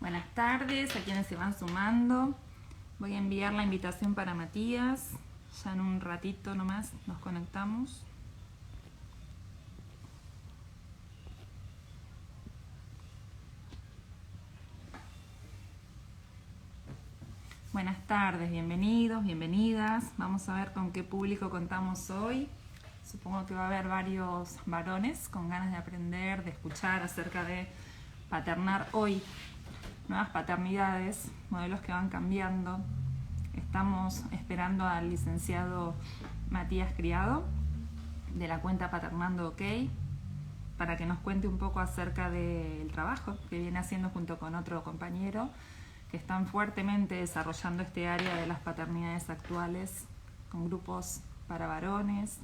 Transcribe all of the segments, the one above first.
Buenas tardes a quienes se van sumando. Voy a enviar la invitación para Matías. Ya en un ratito nomás nos conectamos. Buenas tardes, bienvenidos, bienvenidas. Vamos a ver con qué público contamos hoy. Supongo que va a haber varios varones con ganas de aprender, de escuchar acerca de paternar hoy. Nuevas paternidades, modelos que van cambiando. Estamos esperando al licenciado Matías Criado de la cuenta Paternando OK para que nos cuente un poco acerca del trabajo que viene haciendo junto con otro compañero que están fuertemente desarrollando este área de las paternidades actuales con grupos para varones.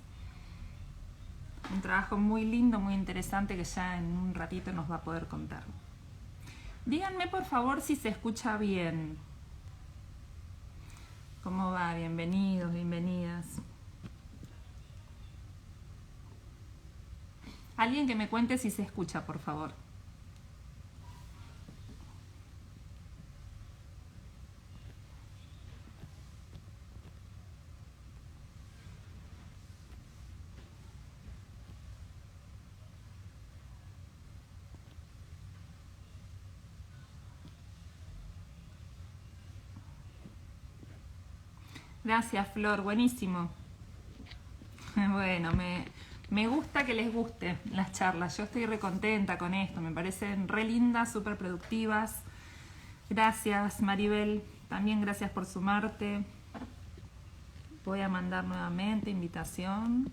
Un trabajo muy lindo, muy interesante que ya en un ratito nos va a poder contar. Díganme por favor si se escucha bien. ¿Cómo va? Bienvenidos, bienvenidas. Alguien que me cuente si se escucha, por favor. Gracias, Flor, buenísimo. Bueno, me gusta que les guste las charlas. Yo estoy re contenta con esto, me parecen re lindas, súper productivas. Gracias, Maribel. También gracias por sumarte. Voy a mandar nuevamente invitación.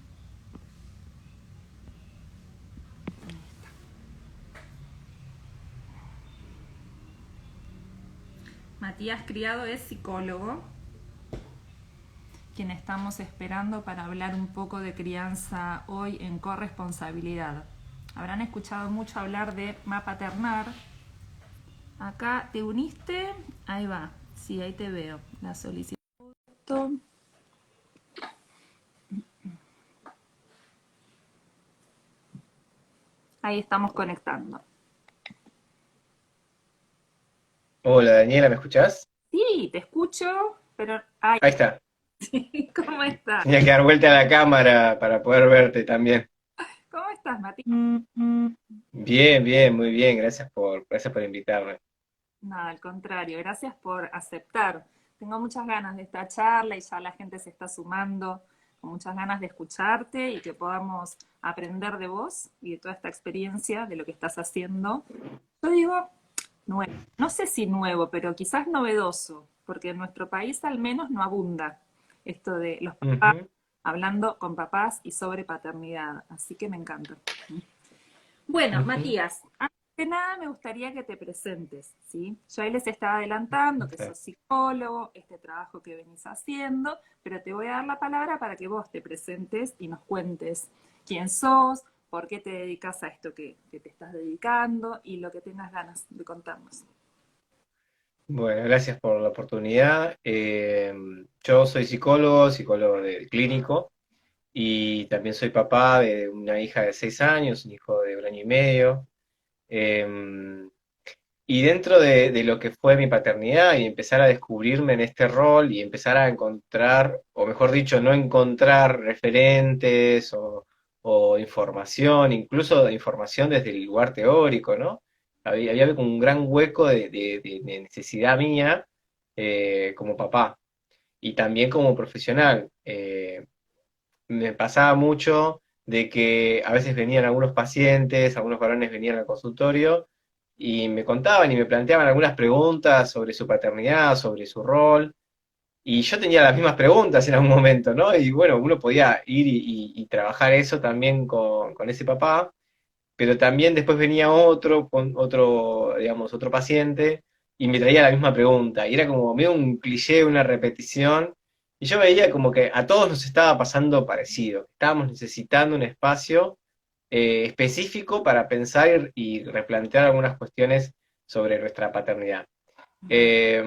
Matías Criado es psicólogo, quien estamos esperando para hablar un poco de crianza hoy en corresponsabilidad. Habrán escuchado mucho hablar de mapaternar. Acá te uniste, ahí va, sí, ahí te veo, la solicitud. Ahí estamos conectando. Hola Daniela, ¿me escuchás? Sí, te escucho, pero... Ay, Ahí está. ¿cómo estás? Tenía que dar vuelta a la cámara para poder verte también. ¿Cómo estás, Mati? Bien, bien, muy bien. Gracias por invitarme. Nada, al contrario, gracias por aceptar. Tengo muchas ganas de esta charla y ya la gente se está sumando, con muchas ganas de escucharte y que podamos aprender de vos y de toda esta experiencia, de lo que estás haciendo. Yo digo nuevo, no sé si nuevo, pero quizás novedoso, porque en nuestro país al menos no abunda esto de los papás Ujú, hablando con papás y sobre paternidad, así que me encanta. Bueno, ujú. Matías, antes que nada me gustaría que te presentes, ¿sí? Yo ahí les estaba adelantando que Ok. sos psicólogo, este trabajo que venís haciendo, pero te voy a dar la palabra para que vos te presentes y nos cuentes quién sos, por qué te dedicas a esto que te estás dedicando y lo que tengas ganas de contarnos. Bueno, gracias por la oportunidad. Yo soy psicólogo, clínico, y también soy papá de una hija de 6 años, un hijo de 1 año y medio. Em, Y dentro de lo que fue mi paternidad y empezar a descubrirme en este rol y empezar a encontrar, o mejor dicho, no encontrar referentes o información, incluso información desde el lugar teórico, ¿no? Había como un gran hueco de necesidad mía como papá y también como profesional. Me pasaba mucho de que a veces venían algunos pacientes, algunos varones venían al consultorio y me contaban y me planteaban algunas preguntas sobre su paternidad, sobre su rol, y yo tenía las mismas preguntas en algún momento, ¿no? Y bueno, uno podía ir y trabajar eso también con ese papá, pero también después venía digamos, otro paciente y me traía la misma pregunta. Y era como medio un cliché, una repetición. Y yo veía como que a todos nos estaba pasando parecido. Estábamos necesitando un espacio específico para pensar y replantear algunas cuestiones sobre nuestra paternidad. Eh,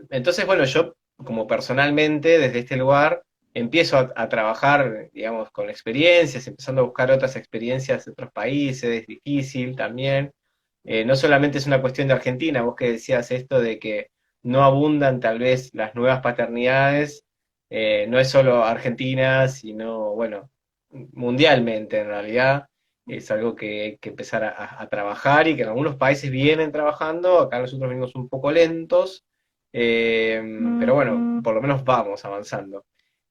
entonces, bueno, yo como personalmente desde este lugar empiezo a trabajar, digamos, con experiencias, empezando a buscar otras experiencias de otros países, es difícil también. No solamente es una cuestión de Argentina, vos que decías esto de que no abundan tal vez las nuevas paternidades, no es solo Argentina, sino, bueno, mundialmente en realidad. Es algo que hay que empezar a trabajar y que en algunos países vienen trabajando, acá nosotros venimos un poco lentos, pero bueno, por lo menos vamos avanzando.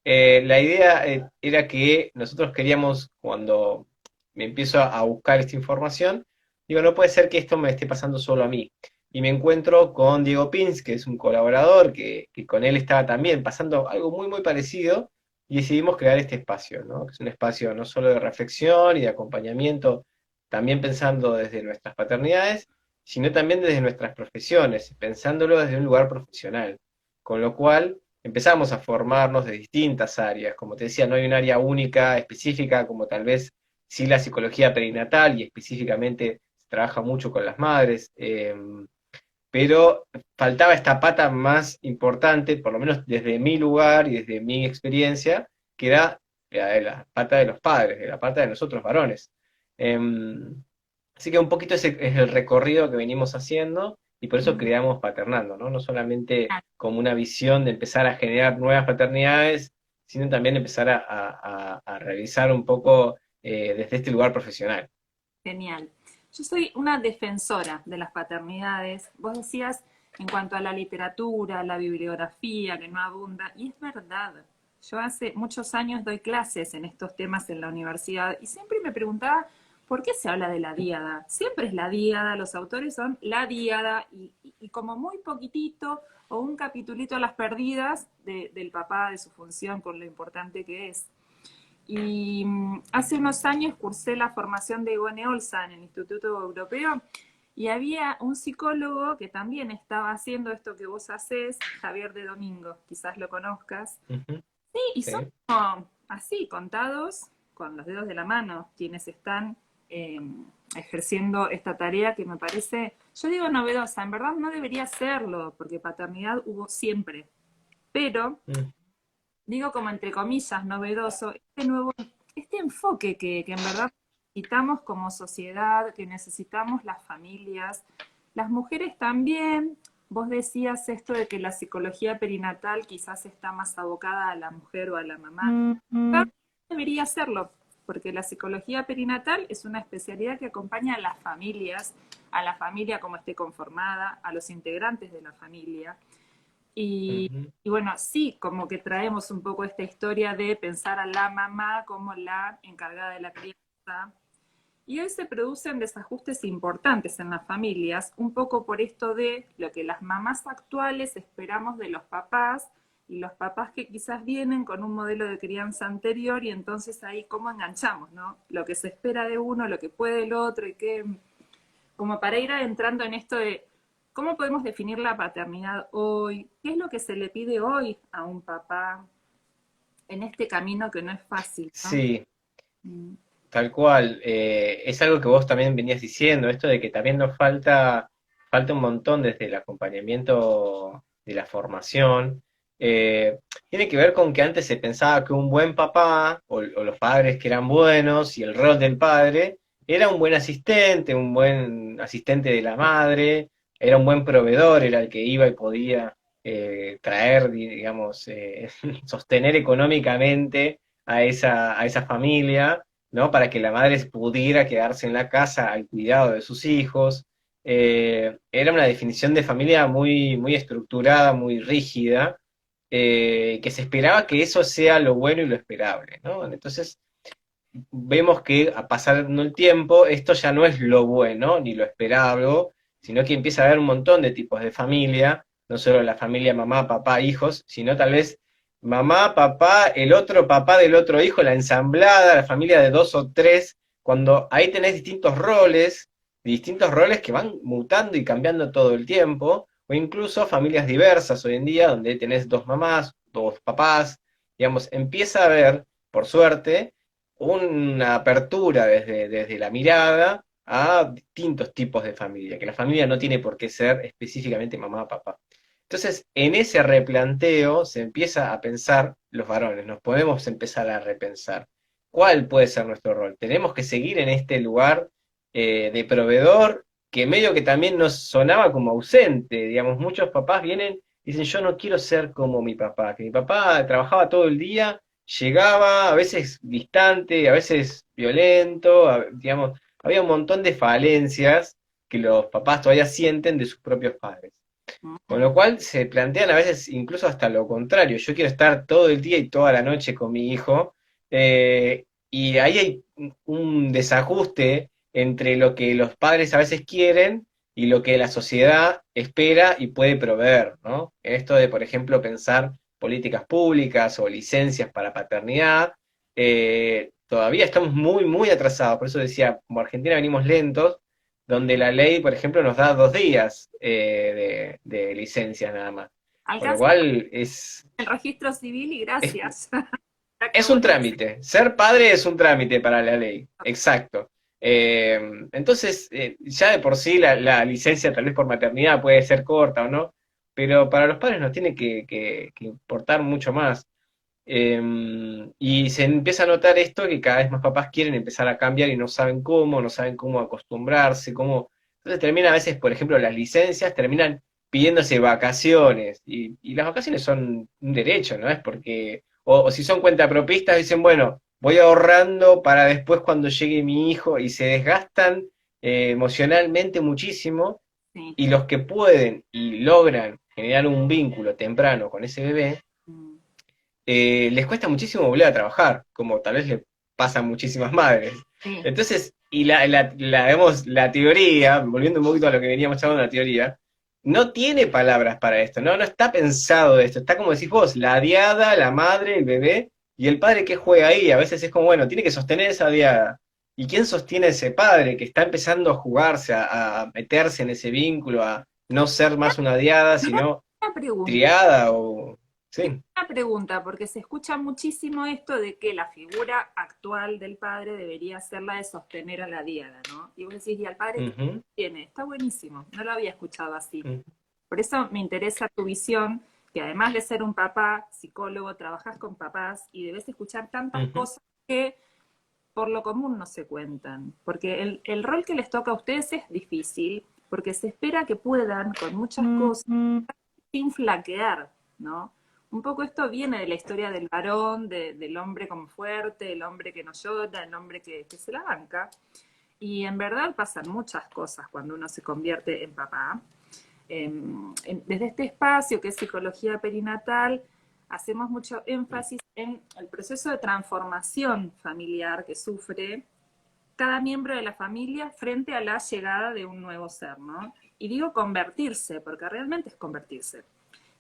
La idea era que nosotros queríamos, cuando me empiezo a buscar esta información, digo, no puede ser que esto me esté pasando solo a mí. Y me encuentro con Diego Pins, que es un colaborador, que con él estaba también pasando algo muy, muy parecido, y decidimos crear este espacio, ¿no? Que es un espacio no solo de reflexión y de acompañamiento, también pensando desde nuestras paternidades, sino también desde nuestras profesiones, pensándolo desde un lugar profesional. Con lo cual empezamos a formarnos de distintas áreas. Como te decía, no hay un área única, específica, como tal vez sí la psicología perinatal y específicamente se trabaja mucho con las madres, pero faltaba esta pata más importante, por lo menos desde mi lugar y desde mi experiencia, que era la de la pata de los padres, de la pata de nosotros varones. Así que un poquito ese es el recorrido que venimos haciendo y por eso Mm. creamos Paternando, ¿no? No solamente como una visión de empezar a generar nuevas paternidades, sino también empezar a revisar un poco desde este lugar profesional. Genial. Yo soy una defensora de las paternidades. Vos decías en cuanto a la literatura, la bibliografía, que no abunda, y es verdad. Yo hace muchos años doy clases en estos temas en la universidad y siempre me preguntaba por qué se habla de la díada. Siempre es la díada, los autores son la díada y como muy poquitito o un capitulito a las perdidas del papá, de su función, con lo importante que es. Y hace unos años cursé la formación de Igone Olza en el Instituto Europeo y había un psicólogo que también estaba haciendo esto que vos hacés, Javier de Domingo, quizás lo conozcas. Ujú, Sí, y son sí. como así, contados con los dedos de la mano, quienes están eh, ejerciendo esta tarea que me parece, yo digo novedosa, en verdad no debería serlo, porque paternidad hubo siempre, pero Mm. digo como entre comillas, novedoso, este enfoque que en verdad necesitamos como sociedad, que necesitamos las familias, las mujeres también. Vos decías esto de que la psicología perinatal quizás está más abocada a la mujer o a la mamá. Claro, debería serlo, porque la psicología perinatal es una especialidad que acompaña a la familia como esté conformada, a los integrantes de la familia. Ujú. Y bueno, sí, como que traemos un poco esta historia de pensar a la mamá como la encargada de la crianza. Y hoy se producen desajustes importantes en las familias, un poco por esto de lo que las mamás actuales esperamos de los papás y los papás que quizás vienen con un modelo de crianza anterior y entonces ahí cómo enganchamos, ¿no? Lo que se espera de uno, lo que puede el otro y que como para ir adentrando en esto de cómo podemos definir la paternidad hoy, qué es lo que se le pide hoy a un papá en este camino que no es fácil, ¿no? Sí, Mm. tal cual. Es algo que vos también venías diciendo, esto de que también nos falta un montón desde el acompañamiento de la formación. Eh, Tiene que ver con que antes se pensaba que un buen papá, o los padres que eran buenos, y el rol del padre, era un buen asistente, un buen asistente de la madre, era un buen proveedor, era el que iba y podía traer, digamos, sostener económicamente a esa familia, ¿no? Para que la madre pudiera quedarse en la casa al cuidado de sus hijos. Era una definición de familia muy, muy estructurada, muy rígida, que se esperaba que eso sea lo bueno y lo esperable, ¿no? Entonces, vemos que a pasar el tiempo, esto ya no es lo bueno ni lo esperable, sino que empieza a haber un montón de tipos de familia, no solo la familia mamá, papá, hijos, sino tal vez mamá, papá, el otro papá del otro hijo, la ensamblada, la familia de dos o tres, cuando ahí tenés distintos roles que van mutando y cambiando todo el tiempo, o incluso familias diversas hoy en día, donde tenés dos mamás, dos papás, digamos, empieza a haber, por suerte, una apertura desde la mirada a distintos tipos de familia, que la familia no tiene por qué ser específicamente mamá o papá. Entonces, en ese replanteo se empieza a pensar los varones, nos podemos empezar a repensar. ¿Cuál puede ser nuestro rol? ¿Tenemos que seguir en este lugar de proveedor que medio que también nos sonaba como ausente, digamos, muchos papás vienen y dicen, yo no quiero ser como mi papá, que mi papá trabajaba todo el día, llegaba a veces distante, a veces violento, digamos, había un montón de falencias que los papás todavía sienten de sus propios padres. Con lo cual se plantean a veces incluso hasta lo contrario. Yo quiero estar todo el día y toda la noche con mi hijo. Y ahí hay un desajuste entre lo que los padres a veces quieren y lo que la sociedad espera y puede proveer, ¿no? En esto de, por ejemplo, pensar políticas públicas o licencias para paternidad, todavía estamos muy, muy atrasados. Por eso decía, como Argentina venimos lentos, donde la ley, por ejemplo, nos da 2 días de licencia nada más. Con lo Alcanza cual el registro civil y es, gracias. Ya que es vos un lo decís. trámite. Ser padre es un trámite para la ley. Exacto. Entonces, ya de por sí la licencia tal vez por maternidad puede ser corta o no, pero para los padres nos tiene que importar mucho más. Y se empieza a notar esto que cada vez más papás quieren empezar a cambiar y no saben cómo acostumbrarse, cómo... Entonces termina a veces, por ejemplo, las licencias terminan pidiéndose vacaciones y las vacaciones son un derecho, ¿no? Es porque, o si son cuentapropistas, dicen, bueno, voy ahorrando para después cuando llegue mi hijo y se desgastan emocionalmente muchísimo Sí. y los que pueden y logran generar un vínculo temprano con ese bebé, Mm, les cuesta muchísimo volver a trabajar, como tal vez le pasa a muchísimas madres. sí. Entonces, y digamos, la teoría, volviendo un poquito a lo que veníamos hablando de la teoría, no tiene palabras para esto, ¿no? No está pensado esto, está como decís vos, la diada, la madre, el bebé, y el padre que juega ahí, a veces es como, bueno, tiene que sostener esa diada. ¿Y quién sostiene a ese padre que está empezando a jugarse, a meterse en ese vínculo, a no ser más una diada, sino Una pregunta. triada o... Sí. Una pregunta, porque se escucha muchísimo esto de que la figura actual del padre debería ser la de sostener a la diada, ¿no? Y vos decís, ¿y al padre qué Ujú, tiene? Está buenísimo, no lo había escuchado así. ujú. Por eso me interesa tu visión, que además de ser un papá, psicólogo, trabajas con papás y debes escuchar tantas Ujú, cosas que por lo común no se cuentan. Porque el rol que les toca a ustedes es difícil, porque se espera que puedan con muchas cosas sin flaquear, ¿no? Un poco esto viene de la historia del varón, del hombre como fuerte, el hombre que no llora, el hombre que se la banca. Y en verdad pasan muchas cosas cuando uno se convierte en papá. Desde este espacio que es psicología perinatal, hacemos mucho énfasis en el proceso de transformación familiar que sufre cada miembro de la familia frente a la llegada de un nuevo ser, ¿no? Y digo convertirse, porque realmente es convertirse.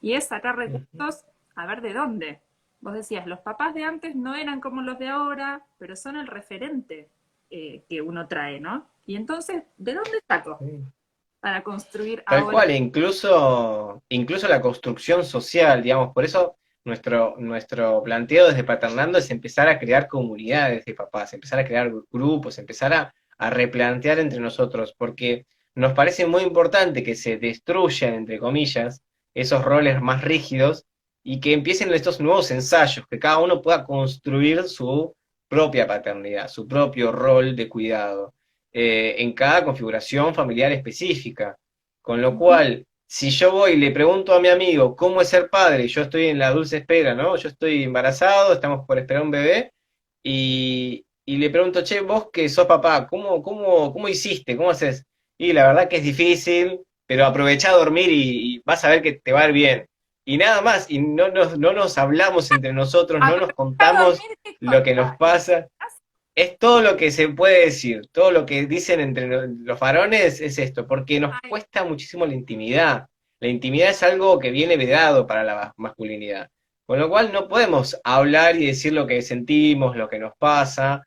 Y es sacar ujú. recursos a ver de dónde. Vos decías, los papás de antes no eran como los de ahora, pero son el referente que uno trae, ¿no? Y entonces, ¿de dónde saco Sí. para construir Tal ahora? cual, e incluso la construcción social, digamos, por eso nuestro planteo desde Paternando es empezar a crear comunidades de papás, empezar a crear grupos, empezar a replantear entre nosotros, porque nos parece muy importante que se destruyan, entre comillas, esos roles más rígidos y que empiecen estos nuevos ensayos, que cada uno pueda construir su propia paternidad, su propio rol de cuidado, en cada configuración familiar específica. Con lo cual, si yo voy y le pregunto a mi amigo cómo es ser padre, yo estoy en la dulce espera, ¿no? Yo estoy embarazado, estamos por esperar un bebé, y le pregunto, che, vos que sos papá, ¿cómo hiciste? ¿Cómo haces? Y la verdad que es difícil, pero aprovechá a dormir y vas a ver que te va a ir bien. Y nada más, y no nos hablamos entre nosotros, no nos Aprovechar a contamos dormir, ¿qué lo que nos cosa? pasa. Es todo lo que se puede decir, todo lo que dicen entre los varones es esto, porque nos Ay, cuesta muchísimo la intimidad. La intimidad es algo que viene vedado para la masculinidad. Con lo cual no podemos hablar y decir lo que sentimos, lo que nos pasa,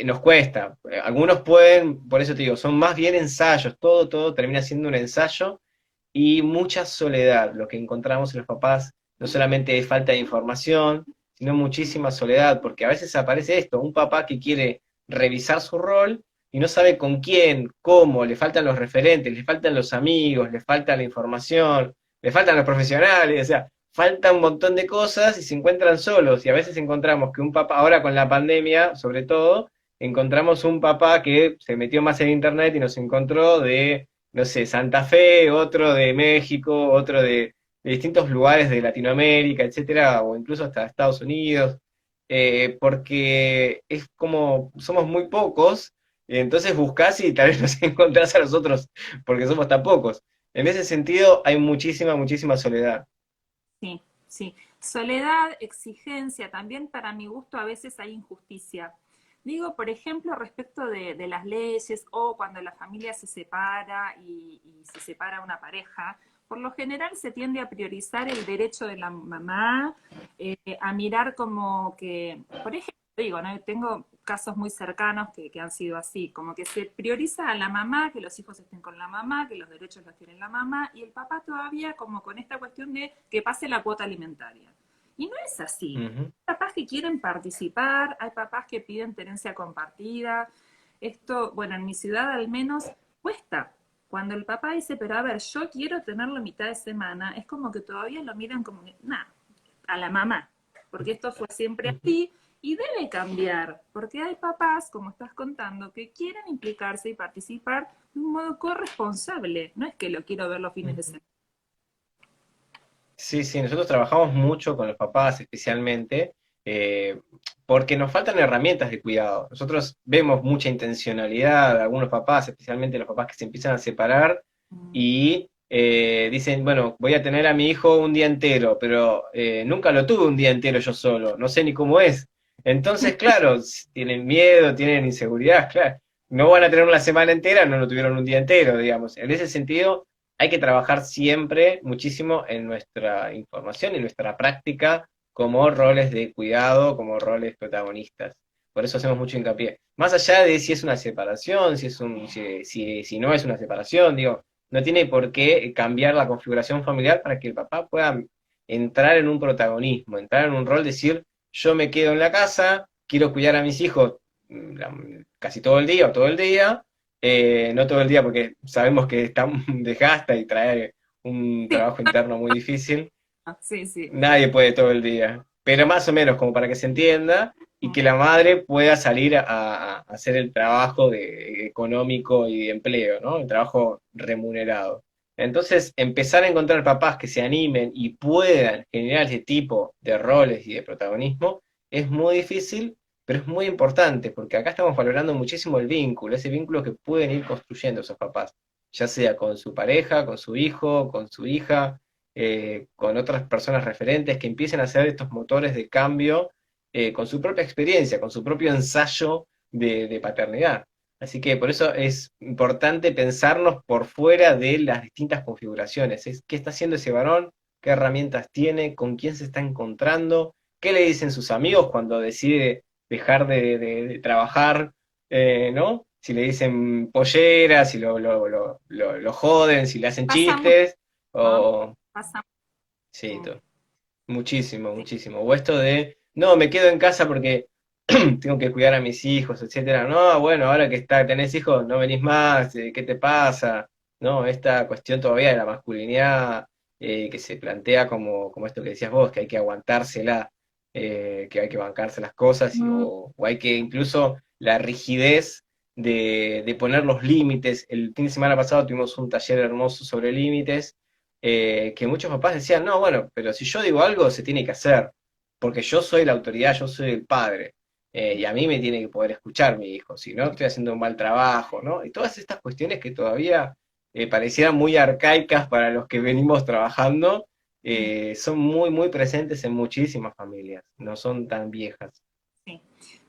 nos cuesta. Algunos pueden, por eso te digo, son más bien ensayos, todo termina siendo un ensayo y mucha soledad. Lo que encontramos en los papás no solamente es falta de información, sino muchísima soledad, porque a veces aparece esto, un papá que quiere revisar su rol y no sabe con quién, cómo, le faltan los referentes, le faltan los amigos, le falta la información, le faltan los profesionales, o sea, falta un montón de cosas y se encuentran solos. Y a veces encontramos que un papá, ahora con la pandemia, sobre todo, encontramos un papá que se metió más en internet y nos encontró de no sé, Santa Fe, otro de México, otro de distintos lugares de Latinoamérica, etcétera, o incluso hasta Estados Unidos, porque es como somos muy pocos, entonces buscás y tal vez nos encontrás a nosotros porque somos tan pocos. En ese sentido, hay muchísima, muchísima soledad. Sí, sí. Soledad, exigencia, también para mi gusto a veces hay injusticia. Digo, por ejemplo, respecto de las leyes o cuando la familia se separa y se separa una pareja, por lo general se tiende a priorizar el derecho de la mamá, a mirar como que, por ejemplo, digo, ¿no? Tengo casos muy cercanos que han sido así, como que se prioriza a la mamá, que los hijos estén con la mamá, que los derechos los tiene la mamá, y el papá todavía como con esta cuestión de que pase la cuota alimentaria. Y no es así. Ujú. Hay papás que quieren participar, hay papás que piden tenencia compartida. Esto, bueno, en mi ciudad al menos cuesta. Cuando el papá dice, pero a ver, yo quiero tenerlo mitad de semana, es como que todavía lo miran como, nada, a la mamá, porque esto fue siempre Ujú. así y debe cambiar, porque hay papás, como estás contando, que quieren implicarse y participar de un modo corresponsable, no es que lo quiero ver los fines de Ujú. semana. Sí, sí, nosotros trabajamos mucho con los papás especialmente, eh, porque nos faltan herramientas de cuidado. Nosotros vemos mucha intencionalidad de algunos papás, especialmente los papás que se empiezan a separar y dicen, bueno, voy a tener a mi hijo un día entero, pero nunca lo tuve un día entero yo solo, no sé ni cómo es. Entonces, claro, tienen miedo, tienen inseguridad, claro. No van a tener una semana entera, no lo tuvieron un día entero, digamos. En ese sentido hay que trabajar siempre muchísimo en nuestra información y nuestra práctica como roles de cuidado, como roles protagonistas. Por eso hacemos mucho hincapié. Más allá de si es una separación, si no es una separación, digo, no tiene por qué cambiar la configuración familiar para que el papá pueda entrar en un protagonismo, entrar en un rol, decir, yo me quedo en la casa, quiero cuidar a mis hijos casi todo el día o todo el día, no todo el día porque sabemos que está, desgasta y trae un Sí, trabajo interno muy difícil. sí, sí. Nadie puede todo el día, pero más o menos como para que se entienda y que la madre pueda salir a hacer el trabajo económico y de empleo, ¿no? El trabajo remunerado. Entonces, empezar a encontrar papás que se animen y puedan generar ese tipo de roles y de protagonismo es muy difícil, pero es muy importante, porque acá estamos valorando muchísimo el vínculo, ese vínculo que pueden ir construyendo esos papás, ya sea con su pareja, con su hijo, con su hija, con otras personas referentes que empiecen a hacer estos motores de cambio con su propia experiencia, con su propio ensayo de paternidad. Así que por eso es importante pensarnos por fuera de las distintas configuraciones. Es, ¿qué está haciendo ese varón? ¿Qué herramientas tiene? ¿Con quién se está encontrando? ¿Qué le dicen sus amigos cuando decide dejar de trabajar? ¿No? Si le dicen pollera, si lo joden, si le hacen Pasa mucho, chistes, ¿no? o Pasa sí, mucho. muchísimo, Sí. muchísimo. O esto de, no, me quedo en casa porque tengo que cuidar a mis hijos, etcétera. No, bueno, ahora que tenés hijos, no venís más, ¿qué te pasa? No, esta cuestión todavía de la masculinidad que se plantea como esto que decías vos, que hay que aguantársela, que hay que bancarse las cosas, Mm, o hay que incluso la rigidez de poner los límites. El fin de semana pasado tuvimos un taller hermoso sobre límites que muchos papás decían, no, bueno, pero si yo digo algo, se tiene que hacer, porque yo soy la autoridad, yo soy el padre, y a mí me tiene que poder escuchar mi hijo, si no estoy haciendo un mal trabajo, ¿no? Y todas estas cuestiones que todavía parecieran muy arcaicas para los que venimos trabajando, mm. son muy, muy presentes en muchísimas familias, no son tan viejas. Sí.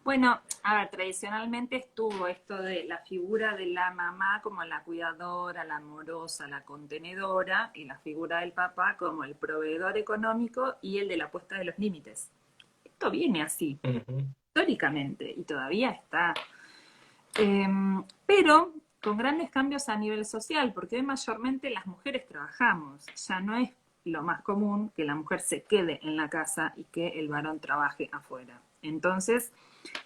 Bueno, a ver, tradicionalmente estuvo esto de la figura de la mamá como la cuidadora, la amorosa, la contenedora, y la figura del papá como el proveedor económico y el de la puesta de los límites. Esto viene así, Ujú. históricamente, y todavía está. Eh, pero con grandes cambios a nivel social, porque hoy mayormente las mujeres trabajamos. Ya no es lo más común que la mujer se quede en la casa y que el varón trabaje afuera. Entonces,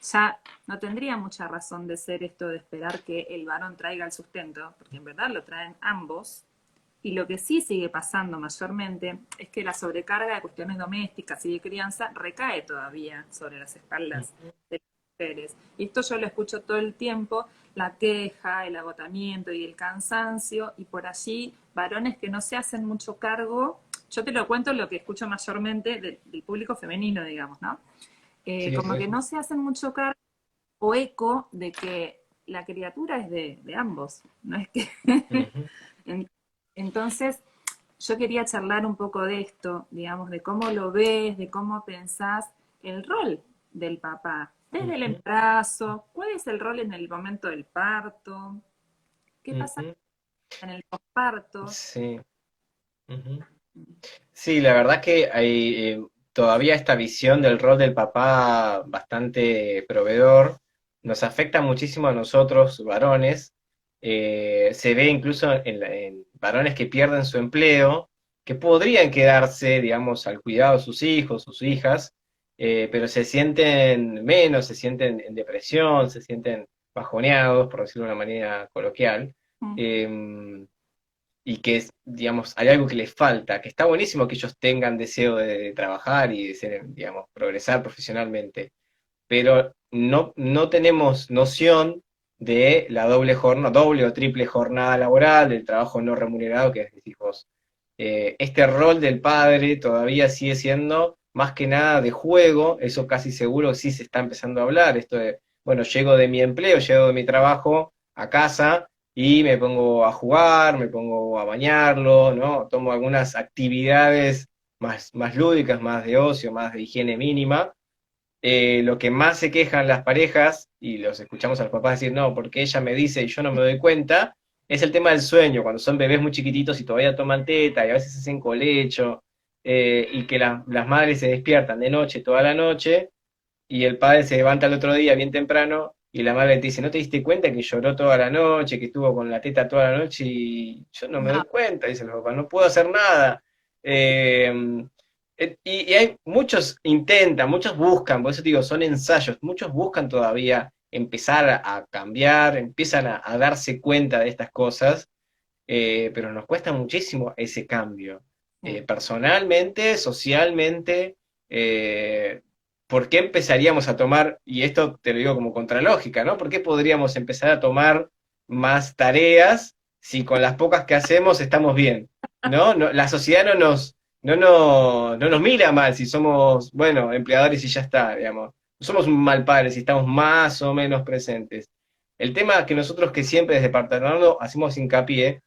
ya no tendría mucha razón de ser esto de esperar que el varón traiga el sustento, porque en verdad lo traen ambos. Y lo que sí sigue pasando mayormente es que la sobrecarga de cuestiones domésticas y de crianza recae todavía sobre las espaldas de mujeres. Y esto yo lo escucho todo el tiempo, la queja, el agotamiento y el cansancio, y por allí varones que no se hacen mucho cargo. Yo te lo cuento lo que escucho mayormente del público femenino, digamos, ¿no? Sí, Como sí. que no se hacen mucho cargo o eco de que la criatura es de ambos, no es que... Ujú, Entonces, yo quería charlar un poco de esto, digamos, de cómo lo ves, de cómo pensás el rol del papá, desde el ujú, embarazo, cuál es el rol en el momento del parto, qué pasa ujú. en el posparto. Sí. Ujú. Sí, la verdad que hay todavía esta visión del rol del papá bastante proveedor, nos afecta muchísimo a nosotros, varones. Se ve incluso en varones que pierden su empleo, que podrían quedarse, digamos, al cuidado de sus hijos, sus hijas, pero se sienten menos, se sienten en depresión, se sienten bajoneados, por decirlo de una manera coloquial. Mm. Em, y que, digamos, hay algo que les falta, que está buenísimo que ellos tengan deseo de trabajar y de ser, digamos, progresar profesionalmente, pero no tenemos noción de la doble jornada, doble o triple jornada laboral, del trabajo no remunerado que decís vos. Este rol del padre todavía sigue siendo más que nada de juego, eso casi seguro sí se está empezando a hablar, esto de, bueno, llego de mi empleo, llego de mi trabajo a casa y me pongo a jugar, me pongo a bañarlo, ¿no? Tomo algunas actividades más lúdicas, más de ocio, más de higiene mínima. Lo que más se quejan las parejas, y los escuchamos a los papás decir, no, porque ella me dice y yo no me doy cuenta, es el tema del sueño, cuando son bebés muy chiquititos y todavía toman teta y a veces hacen colecho, y que las madres se despiertan de noche toda la noche y el padre se levanta el otro día bien temprano y la madre te dice, ¿no te diste cuenta que lloró toda la noche, que estuvo con la teta toda la noche y yo no me No. doy cuenta? Dice el papá, no puedo hacer nada. Eh, y hay muchos intentan, muchos buscan, por eso te digo, son ensayos, muchos buscan todavía empezar a cambiar, empiezan a darse cuenta de estas cosas, pero nos cuesta muchísimo ese cambio. Sí. Personalmente, socialmente, eh, ¿por qué empezaríamos a tomar, y esto te lo digo como contralógica, ¿no? ¿Por qué podríamos empezar a tomar más tareas si con las pocas que hacemos estamos bien? ¿No? La sociedad no nos mira mal si somos, bueno, empleadores y ya está, digamos. No somos un mal padre si estamos más o menos presentes. El tema que nosotros que siempre desde Paternando hacemos hincapié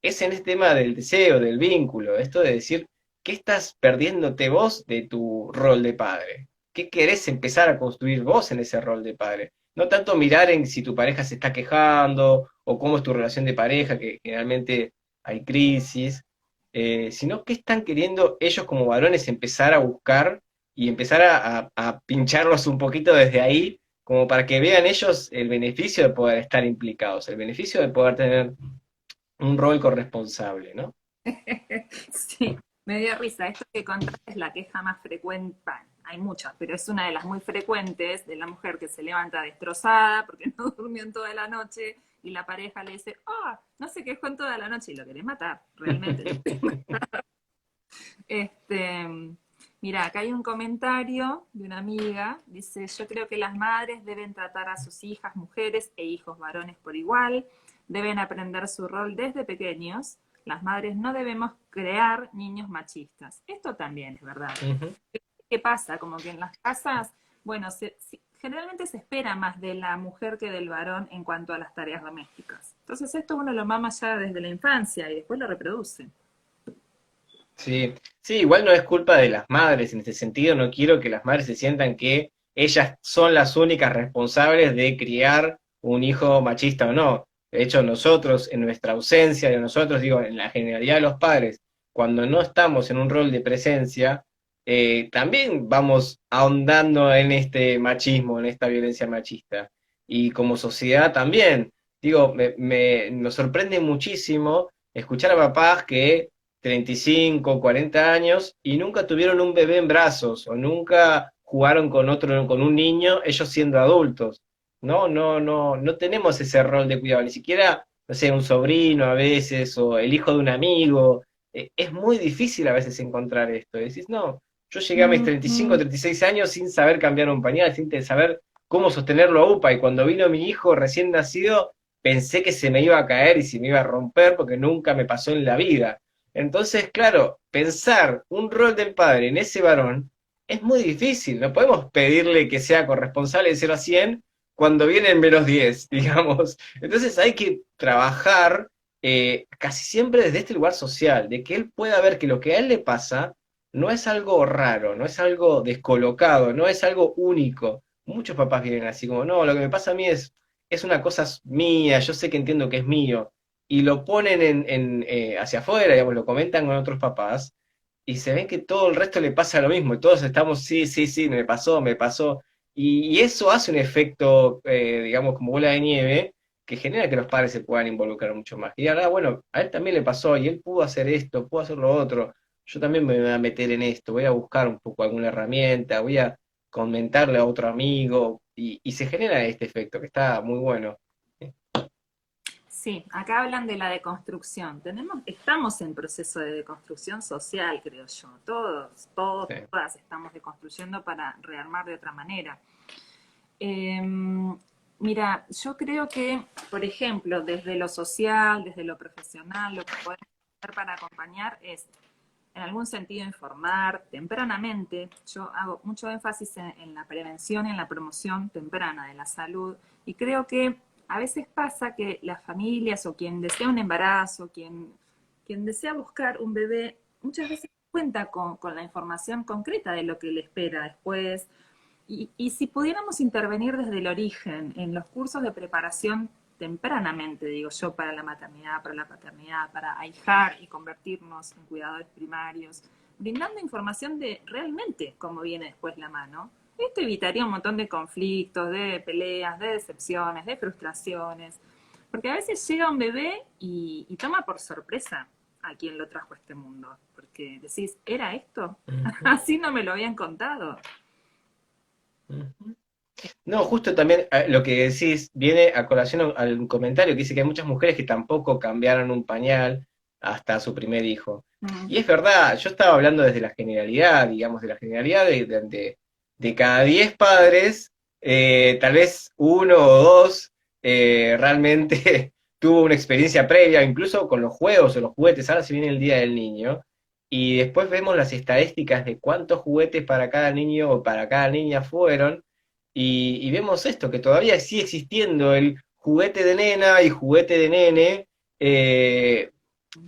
es en este tema del deseo, del vínculo, esto de decir, ¿qué estás perdiéndote vos de tu rol de padre? ¿Qué querés empezar a construir vos en ese rol de padre? No tanto mirar en si tu pareja se está quejando o cómo es tu relación de pareja, que generalmente hay crisis, sino qué están queriendo ellos como varones empezar a buscar y empezar a pincharlos un poquito desde ahí, como para que vean ellos el beneficio de poder estar implicados, el beneficio de poder tener un rol corresponsable, ¿no? Sí, me dio risa. Esto que contaste es la queja más frecuente, bah, hay muchas, pero es una de las muy frecuentes de la mujer que se levanta destrozada porque no durmió en toda la noche y la pareja le dice, ah, no se quejó en toda la noche y lo querés matar, realmente. Este, mira, acá hay un comentario de una amiga, dice, yo creo que las madres deben tratar a sus hijas, mujeres e hijos varones por igual, deben aprender su rol desde pequeños, las madres no debemos crear niños machistas. Esto también es verdad. Ujú. ¿Qué pasa? Como que en las casas, bueno, generalmente se espera más de la mujer que del varón en cuanto a las tareas domésticas. Entonces esto uno lo mama ya desde la infancia y después lo reproduce. Sí, sí, igual no es culpa de las madres en este sentido, no quiero que las madres se sientan que ellas son las únicas responsables de criar un hijo machista o no. De hecho, nosotros, en nuestra ausencia de nosotros, digo, en la generalidad de los padres, cuando no estamos en un rol de presencia, también vamos ahondando en este machismo, en esta violencia machista. Y como sociedad también, digo, nos sorprende muchísimo escuchar a papás que 35, 40 años y nunca tuvieron un bebé en brazos o nunca jugaron con otro, con un niño, ellos siendo adultos. No tenemos ese rol de cuidado, ni siquiera, no sé, un sobrino a veces o el hijo de un amigo. Es muy difícil a veces encontrar esto. Decís, no, yo llegué a mis 35, 36 años sin saber cambiar un pañal, sin saber cómo sostenerlo a UPA, y cuando vino mi hijo recién nacido, pensé que se me iba a caer y se me iba a romper porque nunca me pasó en la vida. Entonces, claro, pensar un rol del padre en ese varón es muy difícil, no podemos pedirle que sea corresponsable de 0 a 100 cuando viene en -10, digamos. Entonces hay que trabajar casi siempre desde este lugar social, de que él pueda ver que lo que a él le pasa no es algo raro, no es algo descolocado, no es algo único. Muchos papás vienen así como, no, lo que me pasa a mí es una cosa mía, yo sé que entiendo que es mío, y lo ponen hacia afuera, digamos, lo comentan con otros papás, y se ven que todo el resto le pasa lo mismo, y todos estamos, sí, sí, sí, me pasó, y eso hace un efecto, digamos, como bola de nieve, que genera que los padres se puedan involucrar mucho más. Y digan, ah, bueno, a él también le pasó, y él pudo hacer esto, pudo hacer lo otro, yo también me voy a meter en esto, voy a buscar un poco alguna herramienta, voy a comentarle a otro amigo, y se genera este efecto que está muy bueno. Sí, acá hablan de la deconstrucción. Estamos en proceso de deconstrucción social, creo yo. Todos, Sí. todas estamos deconstruyendo para rearmar de otra manera. Eh, Mira, yo creo que, por ejemplo, desde lo social, desde lo profesional, lo que podemos hacer para acompañar es, en algún sentido, informar tempranamente. Yo hago mucho énfasis en la prevención y en la promoción temprana de la salud, y creo que a veces pasa que las familias o quien desea un embarazo, quien desea buscar un bebé, muchas veces cuenta con la información concreta de lo que le espera después, y si pudiéramos intervenir desde el origen, en los cursos de preparación tempranamente, digo yo, para la maternidad, para la paternidad, para ahijar y convertirnos en cuidadores primarios, brindando información de realmente cómo viene después la mano, esto evitaría un montón de conflictos, de peleas, de decepciones, de frustraciones, porque a veces llega un bebé y toma por sorpresa a quien lo trajo a este mundo, porque decís, ¿era esto? Ujú, Así no me lo habían contado. ujú. No, justo también lo que decís viene a colación al comentario que dice que hay muchas mujeres que tampoco cambiaron un pañal hasta su primer hijo. Mm. Y es verdad, yo estaba hablando desde la generalidad, digamos, de la generalidad de cada 10 padres, tal vez uno o dos realmente tuvo una experiencia previa, incluso con los juegos o los juguetes. Ahora se viene el Día del Niño, y después vemos las estadísticas de cuántos juguetes para cada niño o para cada niña fueron, y vemos esto, que todavía sigue existiendo el juguete de nena y juguete de nene, eh,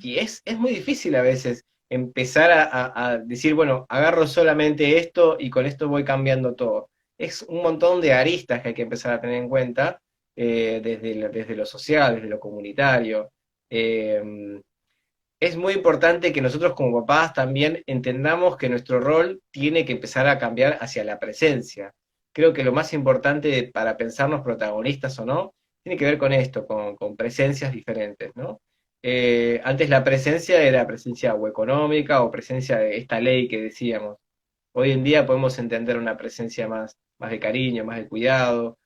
y es muy difícil a veces empezar a decir, bueno, agarro solamente esto y con esto voy cambiando todo. Es un montón de aristas que hay que empezar a tener en cuenta, desde lo social, desde lo comunitario. Eh, es muy importante que nosotros como papás también entendamos que nuestro rol tiene que empezar a cambiar hacia la presencia. Creo que lo más importante para pensarnos protagonistas o no, tiene que ver con esto, con presencias diferentes, ¿no? Antes la presencia era presencia o económica o presencia de esta ley que decíamos. Hoy en día podemos entender una presencia más de cariño, más de cuidado,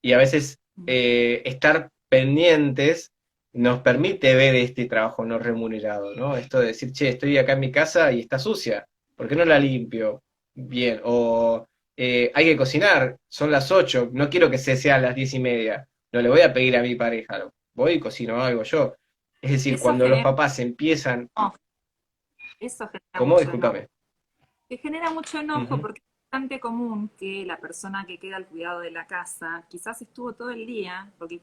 y a veces estar pendientes nos permite ver este trabajo no remunerado, ¿no? Esto de decir, che, estoy acá en mi casa y está sucia, ¿por qué no la limpio bien? O hay que cocinar, son las 8, no quiero que se sea a las 10:30, no le voy a pedir a mi pareja, voy y cocino algo yo. Es decir, Eso cuando los genera, papás empiezan, enojo, eso genera ¿cómo? mucho enojo. Discúlpame. Que genera mucho enojo Ujú, porque es bastante común que la persona que queda al cuidado de la casa quizás estuvo todo el día, porque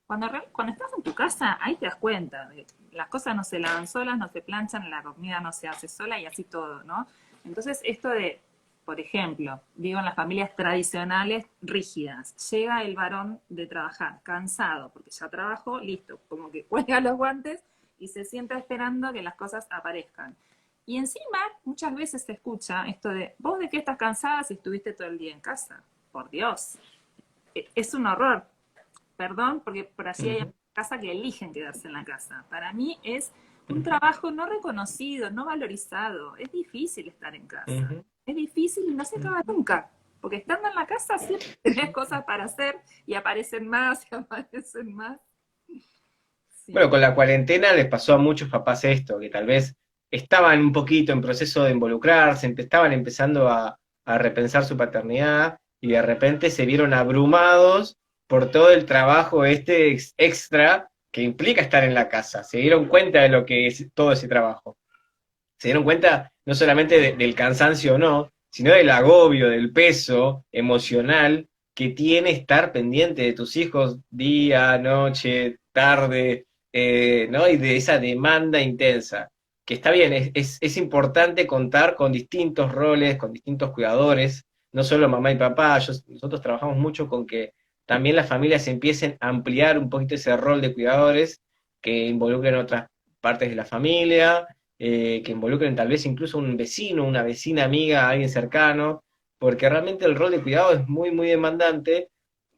cuando estás en tu casa, ahí te das cuenta, las cosas no se lavan solas, no se planchan, la comida no se hace sola y así todo, ¿no? Entonces esto de, por ejemplo, digo en las familias tradicionales rígidas, llega el varón de trabajar cansado porque ya trabajó, listo, como que cuelga los guantes y se sienta esperando que las cosas aparezcan. Y encima, muchas veces se escucha esto de, ¿vos de qué estás cansada si estuviste todo el día en casa? Por Dios, es un horror. Perdón, porque por allí hay ujú, casas que eligen quedarse en la casa. Para mí es un trabajo no reconocido, no valorizado. Es difícil estar en casa. ujú, Es difícil y no se acaba ujú. nunca. Porque estando en la casa siempre tenés cosas para hacer y aparecen más y aparecen más. Bueno, Sí. con la cuarentena les pasó a muchos papás esto, que tal vez estaban un poquito en proceso de involucrarse, estaban empezando a repensar su paternidad, y de repente se vieron abrumados por todo el trabajo extra que implica estar en la casa. Se dieron cuenta de lo que es todo ese trabajo. Se dieron cuenta no solamente del cansancio o no, sino del agobio, del peso emocional que tiene estar pendiente de tus hijos día, noche, tarde, ¿no? Y de esa demanda intensa. Que está bien, es importante contar con distintos roles, con distintos cuidadores, no solo mamá y papá. Nosotros trabajamos mucho con que también las familias empiecen a ampliar un poquito ese rol de cuidadores que involucren otras partes de la familia, que involucren tal vez incluso un vecino, una vecina amiga, alguien cercano, porque realmente el rol de cuidado es muy, muy demandante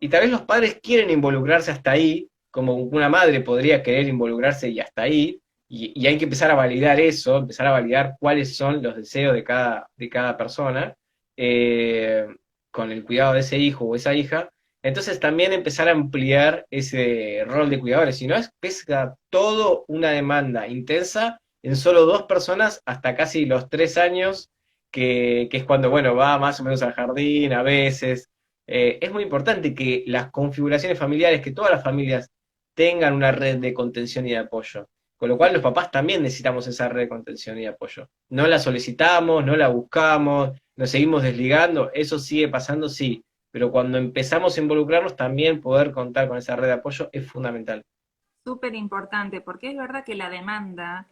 y tal vez los padres quieren involucrarse hasta ahí, como una madre podría querer involucrarse y hasta ahí, y hay que empezar a validar eso, empezar a validar cuáles son los deseos de cada persona, eh, con el cuidado de ese hijo o esa hija. Entonces también empezar a ampliar ese rol de cuidadores, si no es pesca todo una demanda intensa en solo dos personas hasta casi los 3 años, que es cuando, bueno, va más o menos al jardín a veces. Es muy importante que las configuraciones familiares, que todas las familias tengan una red de contención y de apoyo. Con lo cual los papás también necesitamos esa red de contención y de apoyo. No la solicitamos, no la buscamos, nos seguimos desligando, eso sigue pasando, sí, pero cuando empezamos a involucrarnos también poder contar con esa red de apoyo es fundamental. Súper importante, porque es verdad que la demanda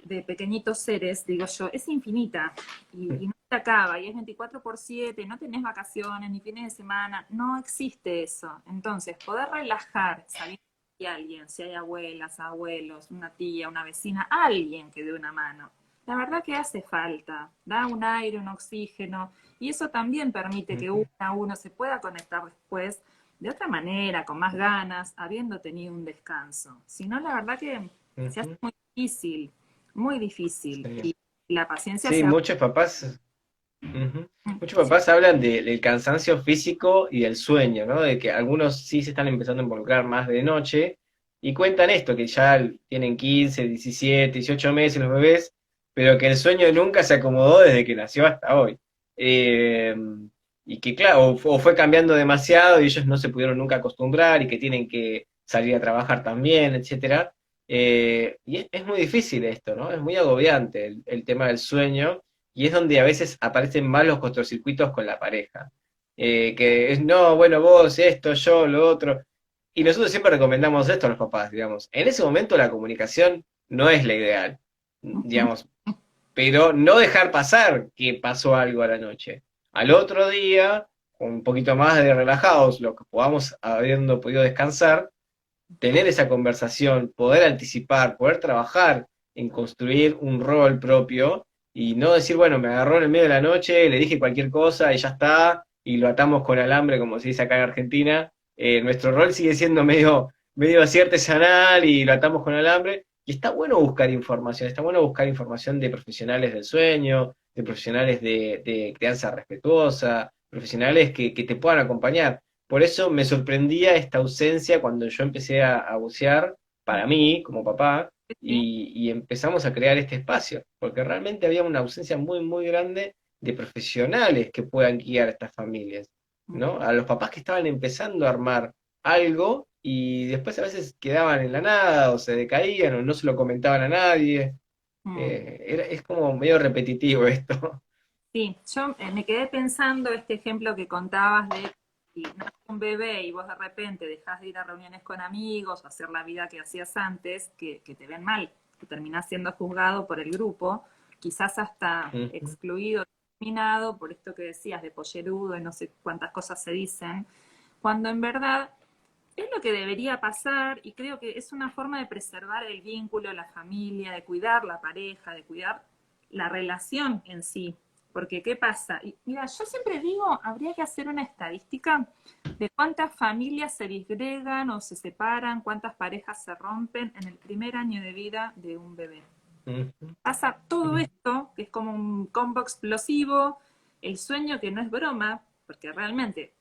de pequeñitos seres, digo yo, es infinita y no se acaba, y es 24/7, no tenés vacaciones ni fines de semana, no existe eso. Entonces, poder relajar, salir de alguien, si hay abuelas, abuelos, una tía, una vecina, alguien que dé una mano. La verdad que hace falta, da un aire, un oxígeno, y eso también permite que uno a uno se pueda conectar después de otra manera, con más ganas, habiendo tenido un descanso. Si no, la verdad que se hace Ujú, muy difícil, sí. y la paciencia Sí, se... muchos papás hablan del cansancio físico y del sueño, ¿no? De que algunos sí se están empezando a involucrar más de noche y cuentan esto, que ya tienen 15, 17, 18 meses los bebés, pero que el sueño nunca se acomodó desde que nació hasta hoy. Eh, y que claro, o fue cambiando demasiado y ellos no se pudieron nunca acostumbrar y que tienen que salir a trabajar también, etcétera. Y es muy difícil esto, ¿no? Es muy agobiante el tema del sueño y es donde a veces aparecen más los cortocircuitos con la pareja. Que es, no, bueno, vos, esto, yo, lo otro. Y nosotros siempre recomendamos esto a los papás, digamos. En ese momento la comunicación no es la ideal, digamos, pero no dejar pasar que pasó algo a la noche. Al otro día, con un poquito más de relajados, lo que podamos habiendo podido descansar, tener esa conversación, poder anticipar, poder trabajar en construir un rol propio y no decir, bueno, me agarró en el medio de la noche, le dije cualquier cosa y ya está, y lo atamos con alambre, como se dice acá en Argentina. Nuestro rol sigue siendo medio así artesanal y lo atamos con alambre. Y está bueno buscar información de profesionales del sueño, de profesionales de crianza respetuosa, profesionales que te puedan acompañar. Por eso me sorprendía esta ausencia cuando yo empecé a bucear para mí, como papá, y empezamos a crear este espacio, porque realmente había una ausencia muy, muy grande de profesionales que puedan guiar a estas familias, ¿no? A los papás que estaban empezando a armar algo y después a veces quedaban en la nada o se decaían o no se lo comentaban a nadie. Es como medio repetitivo esto. Sí, yo me quedé pensando este ejemplo que contabas de si nace un bebé y vos de repente dejás de ir a reuniones con amigos o hacer la vida que hacías antes, que te ven mal, que terminás siendo juzgado por el grupo, quizás hasta Ujú, excluido, discriminado por esto que decías de pollerudo y no sé cuántas cosas se dicen, cuando en verdad es lo que debería pasar y creo que es una forma de preservar el vínculo, la familia, de cuidar la pareja, de cuidar la relación en sí. Porque, ¿qué pasa? Y, mira, yo siempre digo, habría que hacer una estadística de cuántas familias se disgregan o se separan, cuántas parejas se rompen en el primer año de vida de un bebé. ujú, Pasa todo ujú, esto, que es como un combo explosivo, el sueño que no es broma, porque realmente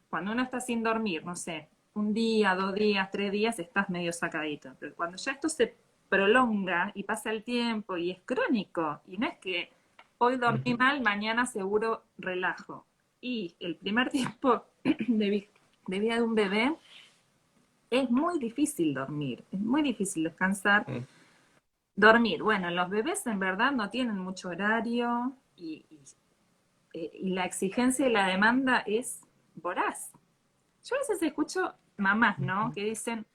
cuando uno está sin dormir, no sé, un día, 2 días, 3 días, estás medio sacadito. Pero cuando ya esto se prolonga y pasa el tiempo y es crónico, y no es que hoy dormí ujú. mal, mañana seguro relajo. Y el primer tiempo de vida de un bebé es muy difícil dormir, es muy difícil descansar. Mm. Dormir, bueno, los bebés en verdad no tienen mucho horario y la exigencia y la demanda es voraz. Yo a veces escucho mamás, ¿no? Que dicen,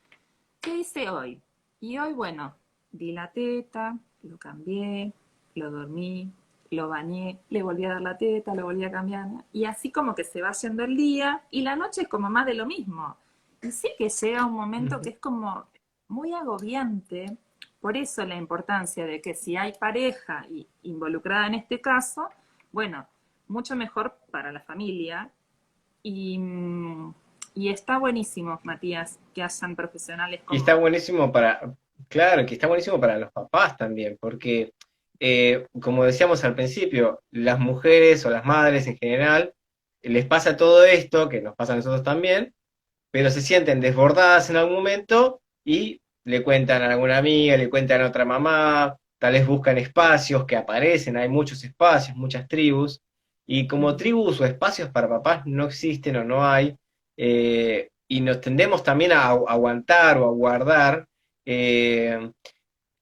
¿qué hice hoy? Y hoy, bueno, di la teta, lo cambié, lo dormí, lo bañé, le volví a dar la teta, lo volví a cambiar. Y así como que se va yendo el día y la noche es como más de lo mismo. Y sí que llega un momento que Ujú. es como muy agobiante. Por eso la importancia de que si hay pareja involucrada en este caso, bueno, mucho mejor para la familia y, y está buenísimo, Matías, que hayan profesionales Y está como... buenísimo claro, que está buenísimo para los papás también, porque como decíamos al principio, las mujeres o las madres en general les pasa todo esto, que nos pasa a nosotros también, pero se sienten desbordadas en algún momento y le cuentan a alguna amiga, le cuentan a otra mamá, tal vez buscan espacios que aparecen, hay muchos espacios, muchas tribus, y como tribus o espacios para papás no existen o no hay, y nos tendemos también a aguantar o a guardar, eh,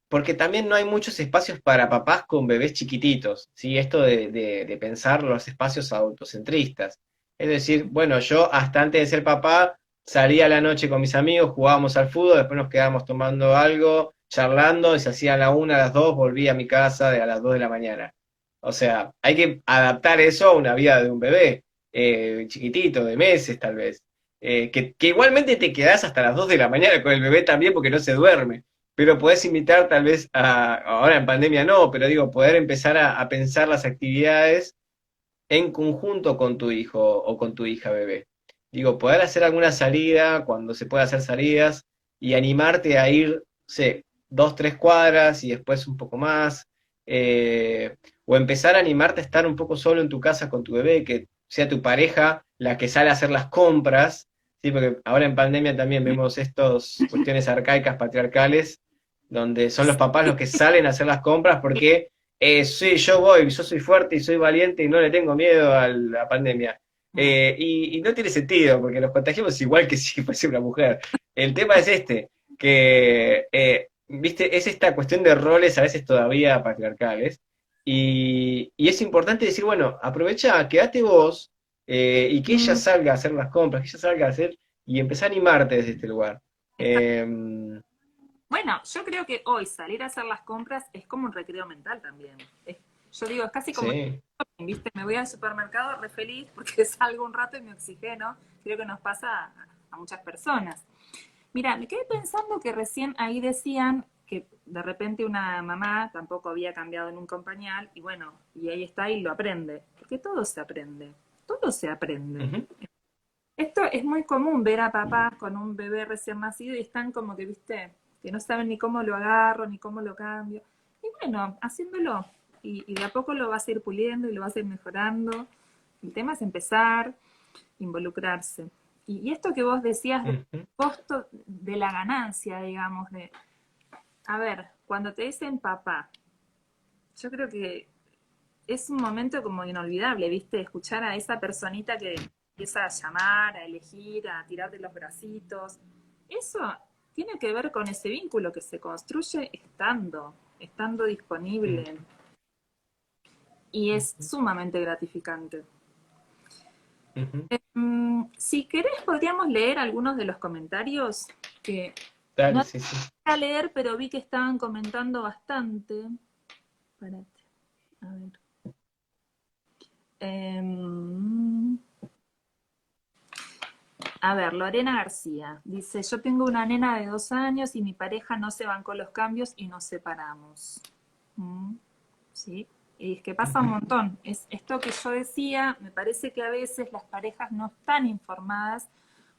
porque también no hay muchos espacios para papás con bebés chiquititos, ¿sí? Esto de pensar los espacios autocentristas. Es decir, bueno, yo hasta antes de ser papá salía a la noche con mis amigos, jugábamos al fútbol, después nos quedábamos tomando algo, charlando, y se hacía a la una, a las dos, volví a mi casa a las 2 de la mañana. O sea, hay que adaptar eso a una vida de un bebé, chiquitito, de meses tal vez. Que igualmente te quedás hasta las 2 de la mañana con el bebé también porque no se duerme, pero podés invitar tal vez ahora en pandemia no, pero digo, poder empezar a pensar las actividades en conjunto con tu hijo o con tu hija bebé. Digo, poder hacer alguna salida cuando se pueda hacer salidas y animarte a ir, no sé, 2, 3 cuadras y después un poco más. O empezar a animarte a estar un poco solo en tu casa con tu bebé, que sea tu pareja la que sale a hacer las compras, ¿sí? Porque ahora en pandemia también vemos estas cuestiones arcaicas, patriarcales, donde son los papás los que salen a hacer las compras porque sí, yo voy, yo soy fuerte y soy valiente y no le tengo miedo a la pandemia. Y no tiene sentido, porque nos contagiamos igual que si fuese una mujer. El tema es este, que, viste, es esta cuestión de roles a veces todavía patriarcales. Y es importante decir, bueno, aprovecha, quédate vos y que ella Mm, salga a hacer las compras, que ella salga a hacer y empezar a animarte desde este lugar. está- Eh, Bueno, yo creo que hoy salir a hacer las compras es como un recreo mental también. Yo digo, es casi como, sí. ¿viste? Me voy al supermercado re feliz porque salgo un rato y me oxigeno. Creo que nos pasa a muchas personas. Mira, me quedé pensando que recién ahí decían que de repente una mamá tampoco había cambiado nunca un pañal y bueno, y ahí está y lo aprende. Porque todo se aprende. Ujú. Esto es muy común ver a papás con un bebé recién nacido y están como que, viste, que no saben ni cómo lo agarro, ni cómo lo cambio. Y bueno, haciéndolo. Y de a poco lo vas a ir puliendo y lo vas a ir mejorando. El tema es empezar, involucrarse. Y esto que vos decías del Ujú. costo de la ganancia, digamos, de, a ver, cuando te dicen papá, yo creo que es un momento como inolvidable, ¿viste? Escuchar a esa personita que empieza a llamar, a elegir, a tirar de los bracitos. Eso tiene que ver con ese vínculo que se construye estando disponible. Y es Ujú. sumamente gratificante. Ujú. Si querés, podríamos leer algunos de los comentarios que Dale, no sí, sí. a leer, pero vi que estaban comentando bastante. Espérate, a ver. Em, A ver, Lorena García dice, yo tengo una nena de 2 años y mi pareja no se bancó los cambios y nos separamos. Mm, sí, y es que pasa un Ujú. montón. Es esto que yo decía, me parece que a veces las parejas no están informadas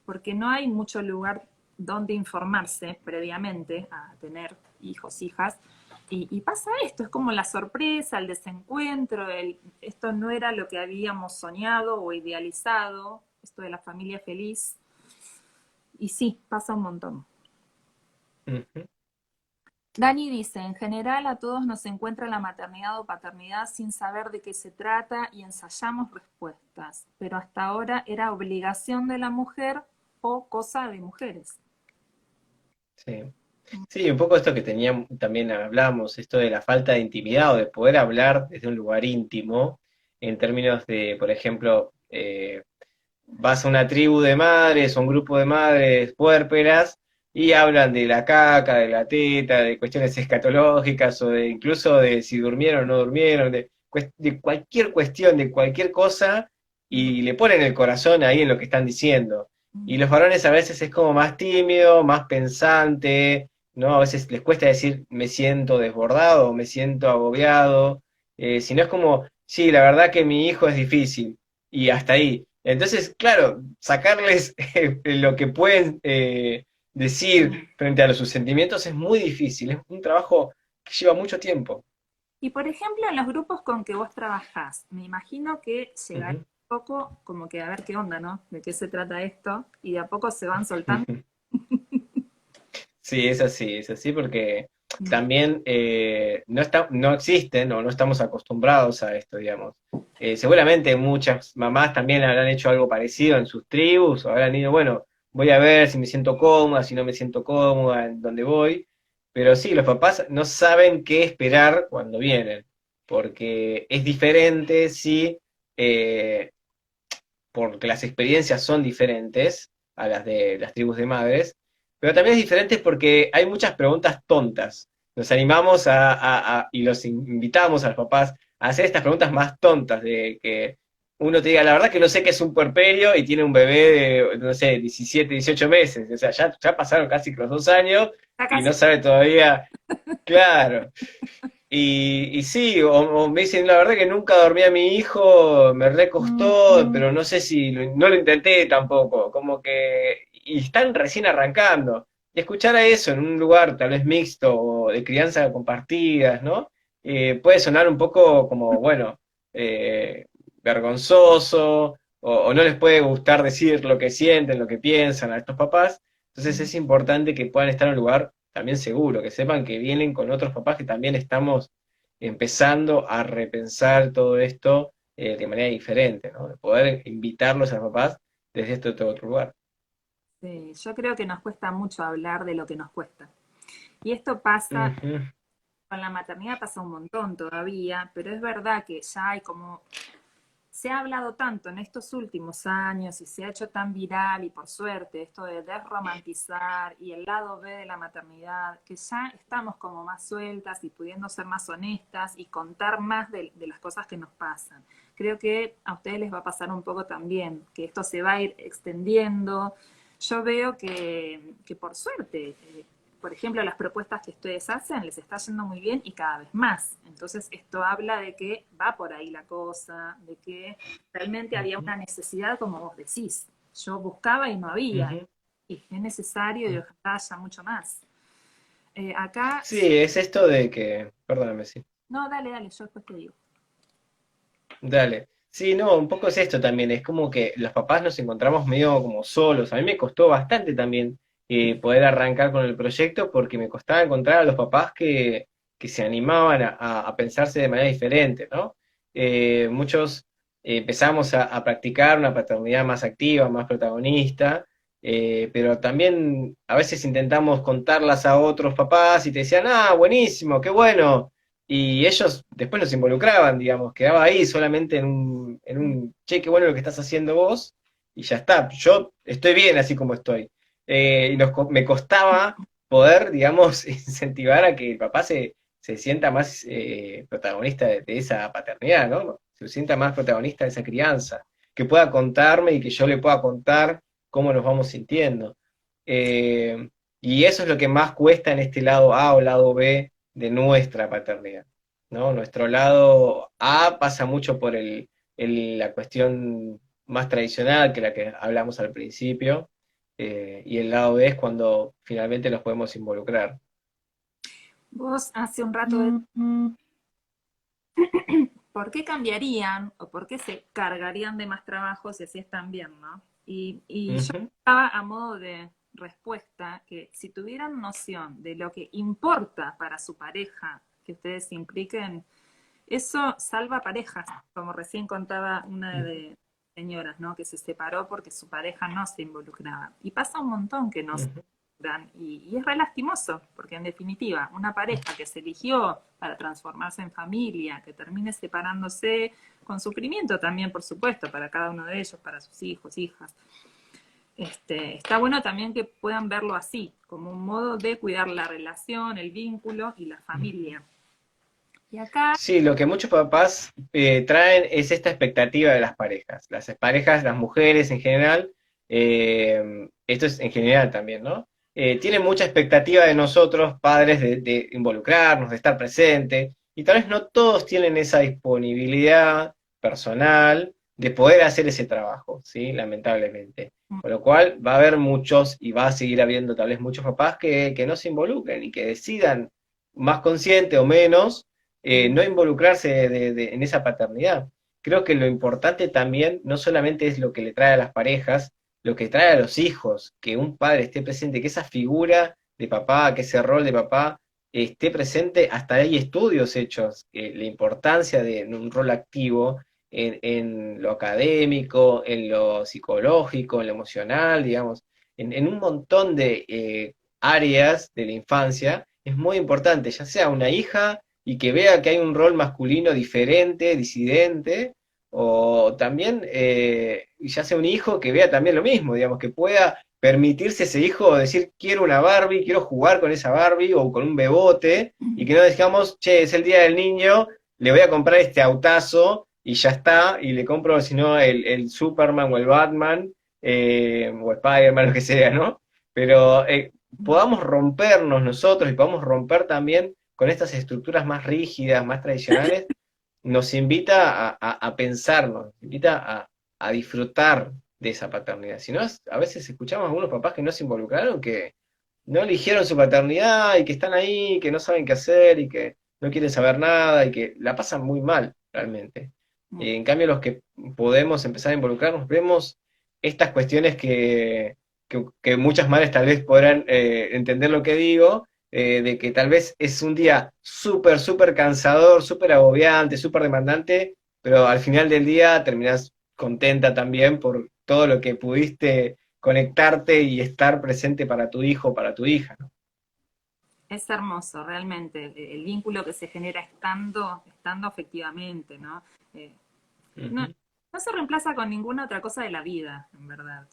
porque no hay mucho lugar donde informarse previamente a tener hijos, hijas. Y pasa esto, es como la sorpresa, el desencuentro, esto no era lo que habíamos soñado o idealizado, esto de la familia feliz. Y sí, pasa un montón. Ujú. Dani dice, en general a todos nos encuentra la maternidad o paternidad sin saber de qué se trata y ensayamos respuestas, pero hasta ahora era obligación de la mujer o cosa de mujeres. Sí. Sí, un poco esto que teníamos, también hablamos, esto de la falta de intimidad o de poder hablar desde un lugar íntimo, en términos de, por ejemplo, vas a una tribu de madres o un grupo de madres puérperas y hablan de la caca, de la teta, de cuestiones escatológicas o de incluso de si durmieron o no durmieron, de cualquier cuestión, de cualquier cosa, y le ponen el corazón ahí en lo que están diciendo. Y los varones a veces es como más tímido, más pensante, ¿no? A veces les cuesta decir me siento desbordado, me siento agobiado, si no es como, sí, la verdad que mi hijo es difícil, y hasta ahí. Entonces, claro, sacarles lo que pueden decir frente a sus sentimientos es muy difícil, es un trabajo que lleva mucho tiempo. Y por ejemplo, en los grupos con que vos trabajás, me imagino que llegar Ujú. un poco como que a ver qué onda, ¿no? De qué se trata esto, y de a poco se van soltando. Sí, es así porque también no existen o no estamos acostumbrados a esto, digamos. Seguramente muchas mamás también habrán hecho algo parecido en sus tribus o habrán ido, bueno, voy a ver si me siento cómoda, si no me siento cómoda, en dónde voy. Pero sí, los papás no saben qué esperar cuando vienen, porque es diferente si, eh, porque las experiencias son diferentes a las de las tribus de madres, pero también es diferente porque hay muchas preguntas tontas. Nos animamos y los invitamos a los papás a hacer estas preguntas más tontas, de que uno te diga, la verdad que no sé qué es un puerperio y tiene un bebé de, no sé, 17, 18 meses. O sea, ya pasaron casi los 2 años Está y casi. no sabe todavía, claro. Y sí, o me dicen, la verdad que nunca dormí a mi hijo, me recostó, pero no sé si, no lo intenté tampoco, como que, y están recién arrancando. Y escuchar a eso en un lugar tal vez mixto o de crianza compartidas, ¿no? Puede sonar un poco como, bueno, vergonzoso, o no les puede gustar decir lo que sienten, lo que piensan a estos papás. Entonces es importante que puedan estar en un lugar también seguro, que sepan que vienen con otros papás que también estamos empezando a repensar todo esto de manera diferente, ¿no? De poder invitarlos a los papás desde este otro lugar. Sí, yo creo que nos cuesta mucho hablar de lo que nos cuesta. Y esto pasa, Ujú, con la maternidad pasa un montón todavía, pero es verdad que ya hay como se ha hablado tanto en estos últimos años y se ha hecho tan viral y por suerte esto de desromantizar y el lado B de la maternidad, que ya estamos como más sueltas y pudiendo ser más honestas y contar más de las cosas que nos pasan. Creo que a ustedes les va a pasar un poco también, que esto se va a ir extendiendo. Yo veo que por suerte, por ejemplo, las propuestas que ustedes hacen les está yendo muy bien y cada vez más. Entonces, esto habla de que va por ahí la cosa, de que realmente había ujú, una necesidad, como vos decís. Yo buscaba y no había. ujú. Y es necesario y ojalá haya mucho más. Acá, Sí, es esto de que, perdóname, sí. no, dale, dale, yo después te digo. Dale. Sí, no, un poco es esto también, es como que los papás nos encontramos medio como solos. A mí me costó bastante también poder arrancar con el proyecto porque me costaba encontrar a los papás que se animaban a pensarse de manera diferente, ¿no? Muchos empezamos a practicar una paternidad más activa, más protagonista, pero también a veces intentamos contarlas a otros papás y te decían, ah, buenísimo, qué bueno. Y ellos después nos involucraban, digamos, quedaba ahí solamente che, qué bueno lo que estás haciendo vos, y ya está. Yo estoy bien así como estoy. Me costaba poder, digamos, incentivar a que el papá se sienta más protagonista de esa paternidad, ¿no? Se sienta más protagonista de esa crianza, que pueda contarme y que yo le pueda contar cómo nos vamos sintiendo. Eh, y eso es lo que más cuesta en este lado A o lado B de nuestra paternidad, ¿no? Nuestro lado A pasa mucho por la cuestión más tradicional, que la que hablamos al principio, y el lado B es cuando finalmente nos podemos involucrar. Vos hace un rato, ¿por qué cambiarían o por qué se cargarían de más trabajo si así están bien, ¿no? Y yo Ujú, estaba a modo de respuesta que si tuvieran noción de lo que importa para su pareja que ustedes se impliquen, eso salva parejas, como recién contaba una de señoras, ¿no? Que se separó porque su pareja no se involucraba. Y pasa un montón que no se Ujú. involucran y es re lastimoso, porque en definitiva, una pareja que se eligió para transformarse en familia, que termine separándose, con sufrimiento también, por supuesto, para cada uno de ellos, para sus hijos, hijas. Está bueno también que puedan verlo así, como un modo de cuidar la relación, el vínculo y la familia. Y acá, Sí, lo que muchos papás traen es esta expectativa de las parejas. Las parejas, las mujeres en general, esto es en general también, ¿no? Tienen mucha expectativa de nosotros, padres, de involucrarnos, de estar presente, y tal vez no todos tienen esa disponibilidad personal de poder hacer ese trabajo, ¿sí? Lamentablemente. Con lo cual va a haber muchos, y va a seguir habiendo tal vez muchos papás que no se involucren y que decidan más consciente o menos no involucrarse en esa paternidad. Creo que lo importante también no solamente es lo que le trae a las parejas, lo que trae a los hijos, que un padre esté presente, que esa figura de papá, que ese rol de papá esté presente, hasta hay estudios hechos, la importancia de un rol activo en lo académico, en lo psicológico, en lo emocional, digamos, en un montón de áreas de la infancia, es muy importante, ya sea una hija y que vea que hay un rol masculino diferente, disidente, o también, ya sea un hijo que vea también lo mismo, digamos, que pueda permitirse ese hijo decir, quiero una Barbie, quiero jugar con esa Barbie o con un bebote, y que no digamos, che, es el día del niño, le voy a comprar este autazo y ya está, y le compro, si no, el Superman o el Batman, o Spider-Man, lo que sea, ¿no? Pero podamos rompernos nosotros y podamos romper también con estas estructuras más rígidas, más tradicionales, nos invita a pensarnos, nos invita a disfrutar de esa paternidad. Si no, a veces escuchamos a algunos papás que no se involucraron, que no eligieron su paternidad y que están ahí, que no saben qué hacer y que no quieren saber nada y que la pasan muy mal realmente. En cambio, los que podemos empezar a involucrarnos, vemos estas cuestiones que muchas madres tal vez podrán entender lo que digo, de que tal vez es un día súper, súper cansador, súper agobiante, súper demandante, pero al final del día terminás contenta también por todo lo que pudiste conectarte y estar presente para tu hijo o para tu hija, ¿no? es hermoso, realmente, el vínculo que se genera estando efectivamente, ¿no? Eh, no, Ujú, no se reemplaza con ninguna otra cosa de la vida, en verdad.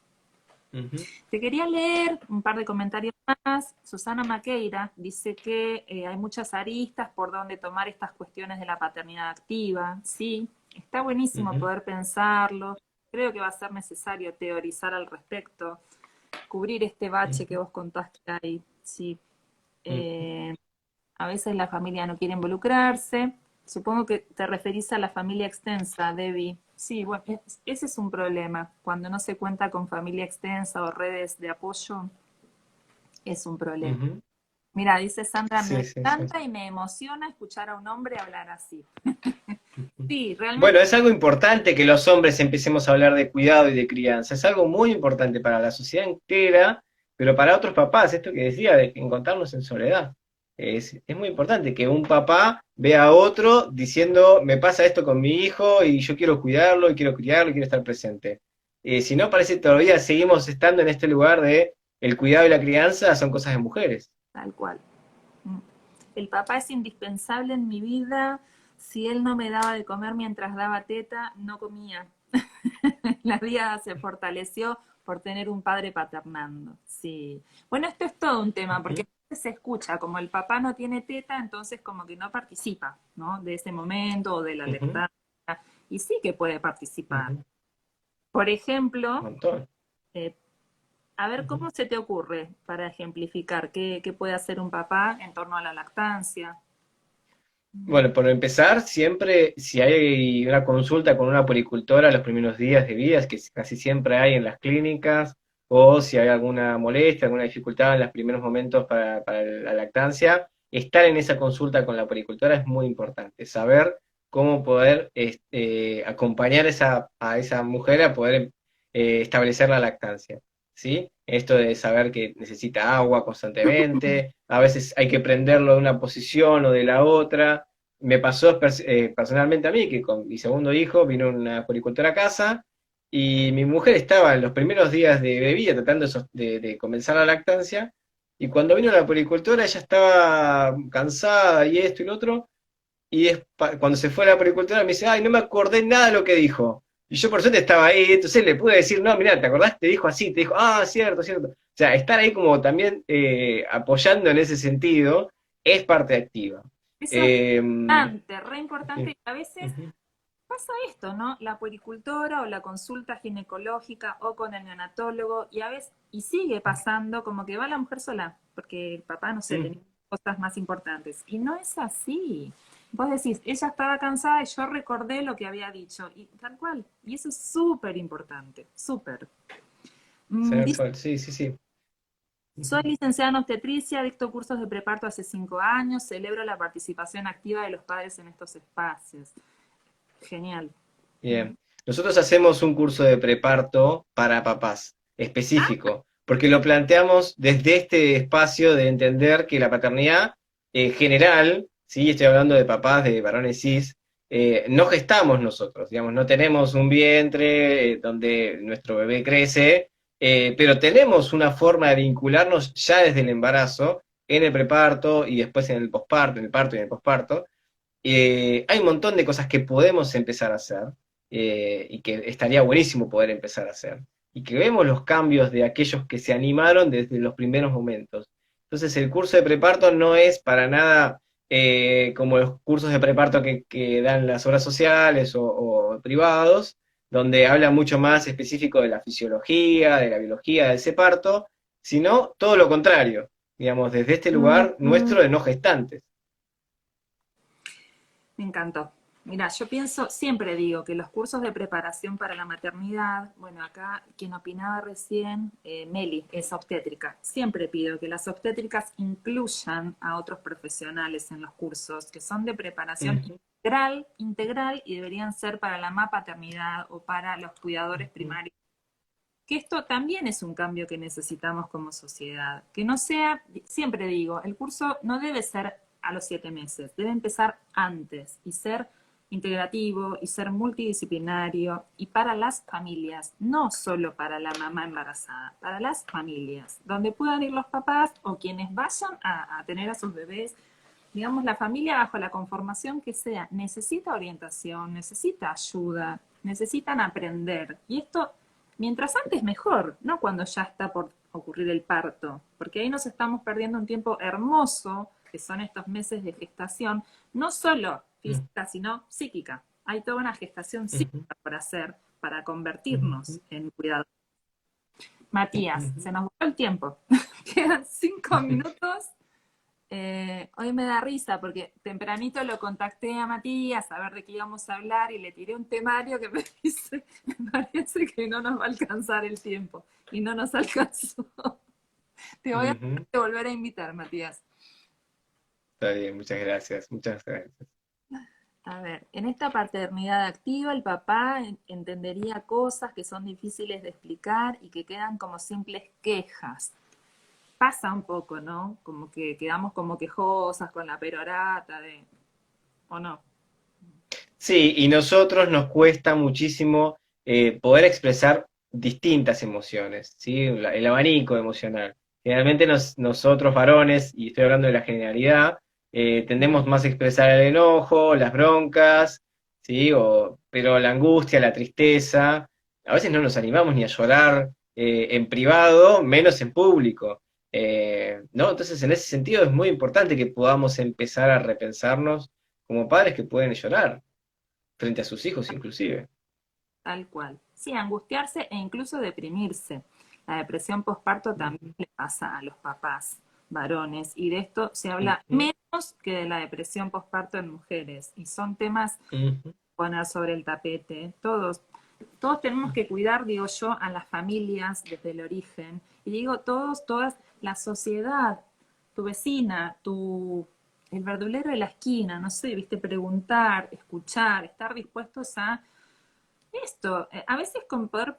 ujú, Te quería leer un par de comentarios más. Susana Maqueira dice que hay muchas aristas por donde tomar estas cuestiones de la paternidad activa. Sí, está buenísimo ujú, poder pensarlo. Creo que va a ser necesario teorizar al respecto, cubrir este bache que ujú, vos contaste ahí. Sí, ujú. eh, a veces la familia no quiere involucrarse. Supongo que te referís a la familia extensa, Debbie. Sí, bueno, ese es un problema. Cuando no se cuenta con familia extensa o redes de apoyo, es un problema. Ujú. Mira, dice Sandra, me Sí, sí, sí. encanta y me emociona escuchar a un hombre hablar así. Sí, Bueno, realmente, es algo importante que los hombres empecemos a hablar de cuidado y de crianza. Es algo muy importante para la sociedad entera, pero para otros papás, esto que decía de encontrarnos en soledad. Es muy importante que un papá vea a otro diciendo, me pasa esto con mi hijo y yo quiero cuidarlo y quiero criarlo y quiero estar presente. Si no, parece que todavía seguimos estando en este lugar de el cuidado y la crianza son cosas de mujeres. tal cual. Mm. El papá es indispensable en mi vida. Si él no me daba de comer mientras daba teta, no comía. La vida se fortaleció por tener un padre paternando. Sí. Bueno, esto es todo un tema, porque Ujú, a veces se escucha como el papá no tiene teta, entonces como que no participa, ¿no? De ese momento o de la ujú, lactancia. Y sí que puede participar. ujú. Por Un ejemplo, montón. eh, a ver, Ujú. ¿cómo se te ocurre para ejemplificar qué puede hacer un papá en torno a la lactancia? Bueno, por empezar, siempre si hay una consulta con una puericultora los primeros días de vida, es que casi siempre hay en las clínicas, o si hay alguna molestia, alguna dificultad en los primeros momentos para la lactancia, estar en esa consulta con la puericultora es muy importante, saber cómo poder acompañar a esa mujer a poder establecer la lactancia, ¿sí? esto de saber que necesita agua constantemente, a veces hay que prenderlo de una posición o de la otra. Me pasó personalmente a mí que con mi segundo hijo vino una puericultora a casa y mi mujer estaba en los primeros días de bebida tratando de comenzar la lactancia y cuando vino la puericultora ella estaba cansada y esto y lo otro y cuando se fue a la puericultora me dice, ay, no me acordé nada de lo que dijo. Y yo por suerte estaba ahí, entonces le pude decir, no, mira, ¿te acordás? Te dijo así, te dijo, ah, cierto, cierto. O sea, estar ahí como también apoyando en ese sentido es parte activa. Eso es Eh, importante, re sí, importante. Y a veces ujú, pasa esto, ¿no? La puericultora o la consulta ginecológica o con el neonatólogo y a veces, y sigue pasando como que va la mujer sola, porque el papá, no sé, mm, tenía cosas más importantes. Y no es así. Vos decís, ella estaba cansada y yo recordé lo que había dicho. Y tal cual. Y eso es súper importante, súper. Señor Dice, Sol, sí, sí, sí. soy Ujú. licenciada en obstetricia, dicto cursos de preparto hace 5 años, celebro la participación activa de los padres en estos espacios. Genial. Bien. Nosotros hacemos un curso de preparto para papás, específico, porque lo planteamos desde este espacio de entender que la paternidad general, sí, estoy hablando de papás, de varones cis, no gestamos nosotros, digamos, no tenemos un vientre donde nuestro bebé crece, pero tenemos una forma de vincularnos ya desde el embarazo, en el preparto y después en el posparto, en el parto y en el posparto. Hay un montón de cosas que podemos empezar a hacer y que estaría buenísimo poder empezar a hacer. Y que vemos los cambios de aquellos que se animaron desde los primeros momentos. Entonces el curso de preparto no es para nada como los cursos de preparto que dan las obras sociales o privados, donde habla mucho más específico de la fisiología, de la biología de ese parto, sino todo lo contrario, digamos, desde este lugar nuestro de no gestantes. Me encantó. Mira, yo pienso, siempre digo que los cursos de preparación para la maternidad, bueno, acá quien opinaba recién, Meli, es obstétrica. Siempre pido que las obstétricas incluyan a otros profesionales en los cursos que son de preparación Ujú, integral y deberían ser para la maternidad o para los cuidadores ujú. primarios. Que esto también es un cambio que necesitamos como sociedad. Que no sea, siempre digo, el curso no debe ser a los 7 meses, debe empezar antes y ser integrativo y ser multidisciplinario y para las familias, no solo para la mamá embarazada, para las familias, donde puedan ir los papás o quienes vayan a tener a sus bebés. Digamos, la familia bajo la conformación que sea, necesita orientación, necesita ayuda, necesitan aprender. Y esto, mientras antes mejor, no cuando ya está por ocurrir el parto, porque ahí nos estamos perdiendo un tiempo hermoso, que son estos meses de gestación, no solo Mm, física, sino psíquica. Hay toda una gestación ujú, psíquica por hacer para ujú, convertirnos en cuidadores. Matías, ujú. se nos volvió el tiempo. Quedan 5 minutos. Hoy me da risa porque tempranito lo contacté a Matías a ver de qué íbamos a hablar y le tiré un temario que me dice, me parece que no nos va a alcanzar el tiempo. Y no nos alcanzó. Te voy a tener Ujú. que volver a invitar, Matías. Está bien, muchas gracias, muchas gracias. A ver, en esta paternidad activa el papá entendería cosas que son difíciles de explicar y que quedan como simples quejas. Pasa un poco, ¿no? Como que quedamos como quejosas con la perorata de, ¿o no? Sí, y nosotros nos cuesta muchísimo poder expresar distintas emociones, ¿sí? El abanico emocional. Generalmente nosotros varones, y estoy hablando de la generalidad, tendemos más a expresar el enojo, las broncas, ¿sí? Pero la angustia, la tristeza, a veces no nos animamos ni a llorar en privado, menos en público. ¿No? Entonces, en ese sentido es muy importante que podamos empezar a repensarnos como padres que pueden llorar frente a sus hijos inclusive. Tal cual. Sí, angustiarse e incluso deprimirse. La depresión postparto también le pasa a los papás varones y de esto se habla Ujú, menos que de la depresión postparto en mujeres y son temas ujú, poner sobre el tapete. Todos tenemos que cuidar, digo yo, a las familias desde el origen. Y digo todos, todas, la sociedad, tu vecina, el verdulero de la esquina, no sé, viste, preguntar, escuchar, estar dispuestos a esto, a veces con poder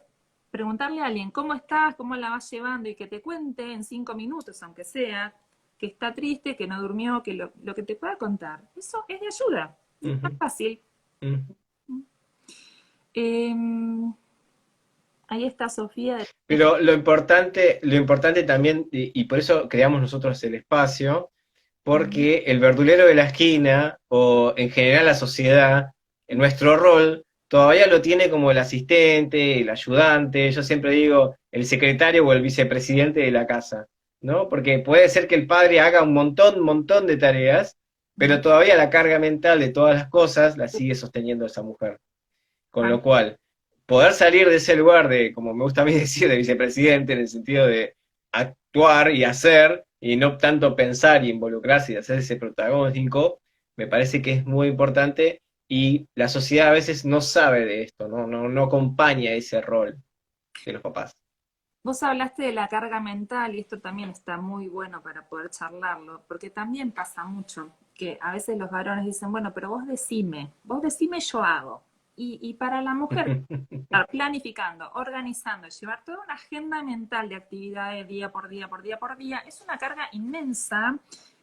preguntarle a alguien cómo estás, cómo la vas llevando y que te cuente en 5 minutos, aunque sea, que está triste, que no durmió, que lo que te pueda contar. Eso es de ayuda. Es más Ujú, fácil. ujú. Eh, ahí está Sofía. Pero lo importante también, y por eso creamos nosotros el espacio, porque el verdulero de la esquina, o en general la sociedad, en nuestro rol, todavía lo tiene como el asistente, el ayudante, yo siempre digo el secretario o el vicepresidente de la casa, ¿no? Porque puede ser que el padre haga un montón de tareas, pero todavía la carga mental de todas las cosas la sigue sosteniendo esa mujer. Con Tal- lo cual, poder salir de ese lugar de, como me gusta a mí decir, de vicepresidente, en el sentido de actuar y hacer, y no tanto pensar y involucrarse y hacer ese protagónico, me parece que es muy importante y la sociedad a veces no sabe de esto, no acompaña ese rol de los papás. Vos hablaste de la carga mental y esto también está muy bueno para poder charlarlo, porque también pasa mucho que a veces los varones dicen, bueno, pero vos decime, yo hago. Y para la mujer, estar planificando, organizando, llevar toda una agenda mental de actividades día por día, por día por día, es una carga inmensa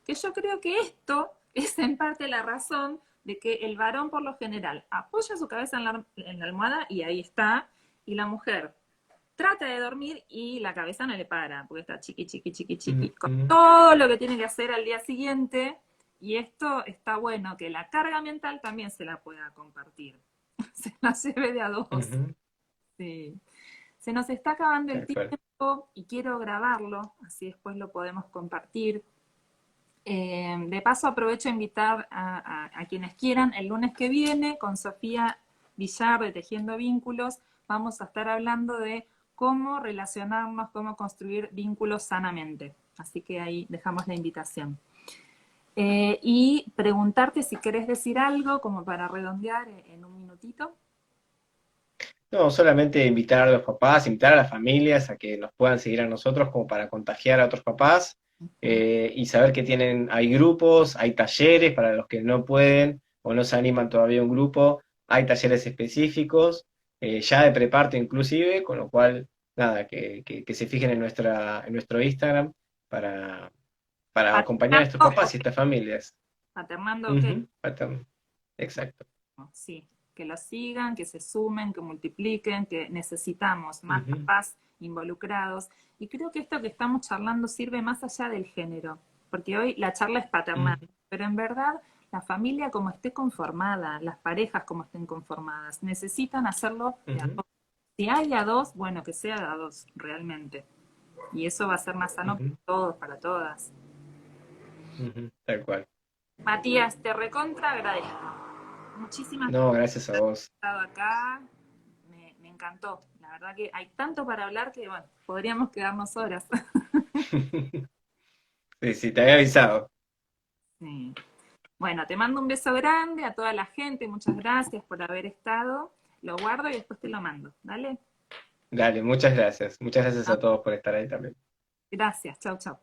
que yo creo que esto es en parte la razón de que el varón por lo general apoya su cabeza en la almohada y ahí está, y la mujer trata de dormir y la cabeza no le para, porque está chiqui, chiqui, chiqui, chiqui, con todo lo que tiene que hacer al día siguiente. Y esto está bueno, que la carga mental también se la pueda compartir. Se la lleve de a dos. Sí. Se nos está acabando el Tal cual. tiempo y quiero grabarlo, así después lo podemos compartir. De paso aprovecho a invitar a quienes quieran el lunes que viene con Sofía Villar de Tejiendo Vínculos. Vamos a estar hablando de cómo relacionarnos, cómo construir vínculos sanamente. Así que ahí dejamos la invitación. Y preguntarte si querés decir algo como para redondear en un minutito. No, solamente invitar a los papás, invitar a las familias a que nos puedan seguir a nosotros como para contagiar a otros papás y saber que hay grupos, hay talleres para los que no pueden o no se animan todavía a un grupo, hay talleres específicos, ya de preparto inclusive, con lo cual, nada, que se fijen en nuestro Instagram para, para acompañar a estos Paternando, papás y ok. estas familias. Paternando, ok. Ujú, exacto. Sí, que lo sigan, que se sumen, que multipliquen, que necesitamos más Ujú, papás involucrados. Y creo que esto que estamos charlando sirve más allá del género, porque hoy la charla es paternal, ujú, pero en verdad la familia como esté conformada, las parejas como estén conformadas, necesitan hacerlo de a ujú, dos. Si hay de a dos, bueno, que sea de a dos, realmente. Y eso va a ser más sano para ujú, todos, para todas. ujú, tal cual. Matías, te recontra agradezco. Muchísimas No, gracias a vos. estado acá, me encantó. La verdad que hay tanto para hablar que, bueno, podríamos quedarnos horas. Sí, sí, te había avisado. Sí. Bueno, te mando un beso grande a toda la gente, muchas gracias por haber estado. Lo guardo y después te lo mando. Dale. Dale, muchas gracias. Muchas gracias Ah, a todos por estar ahí también. gracias, chau, chau.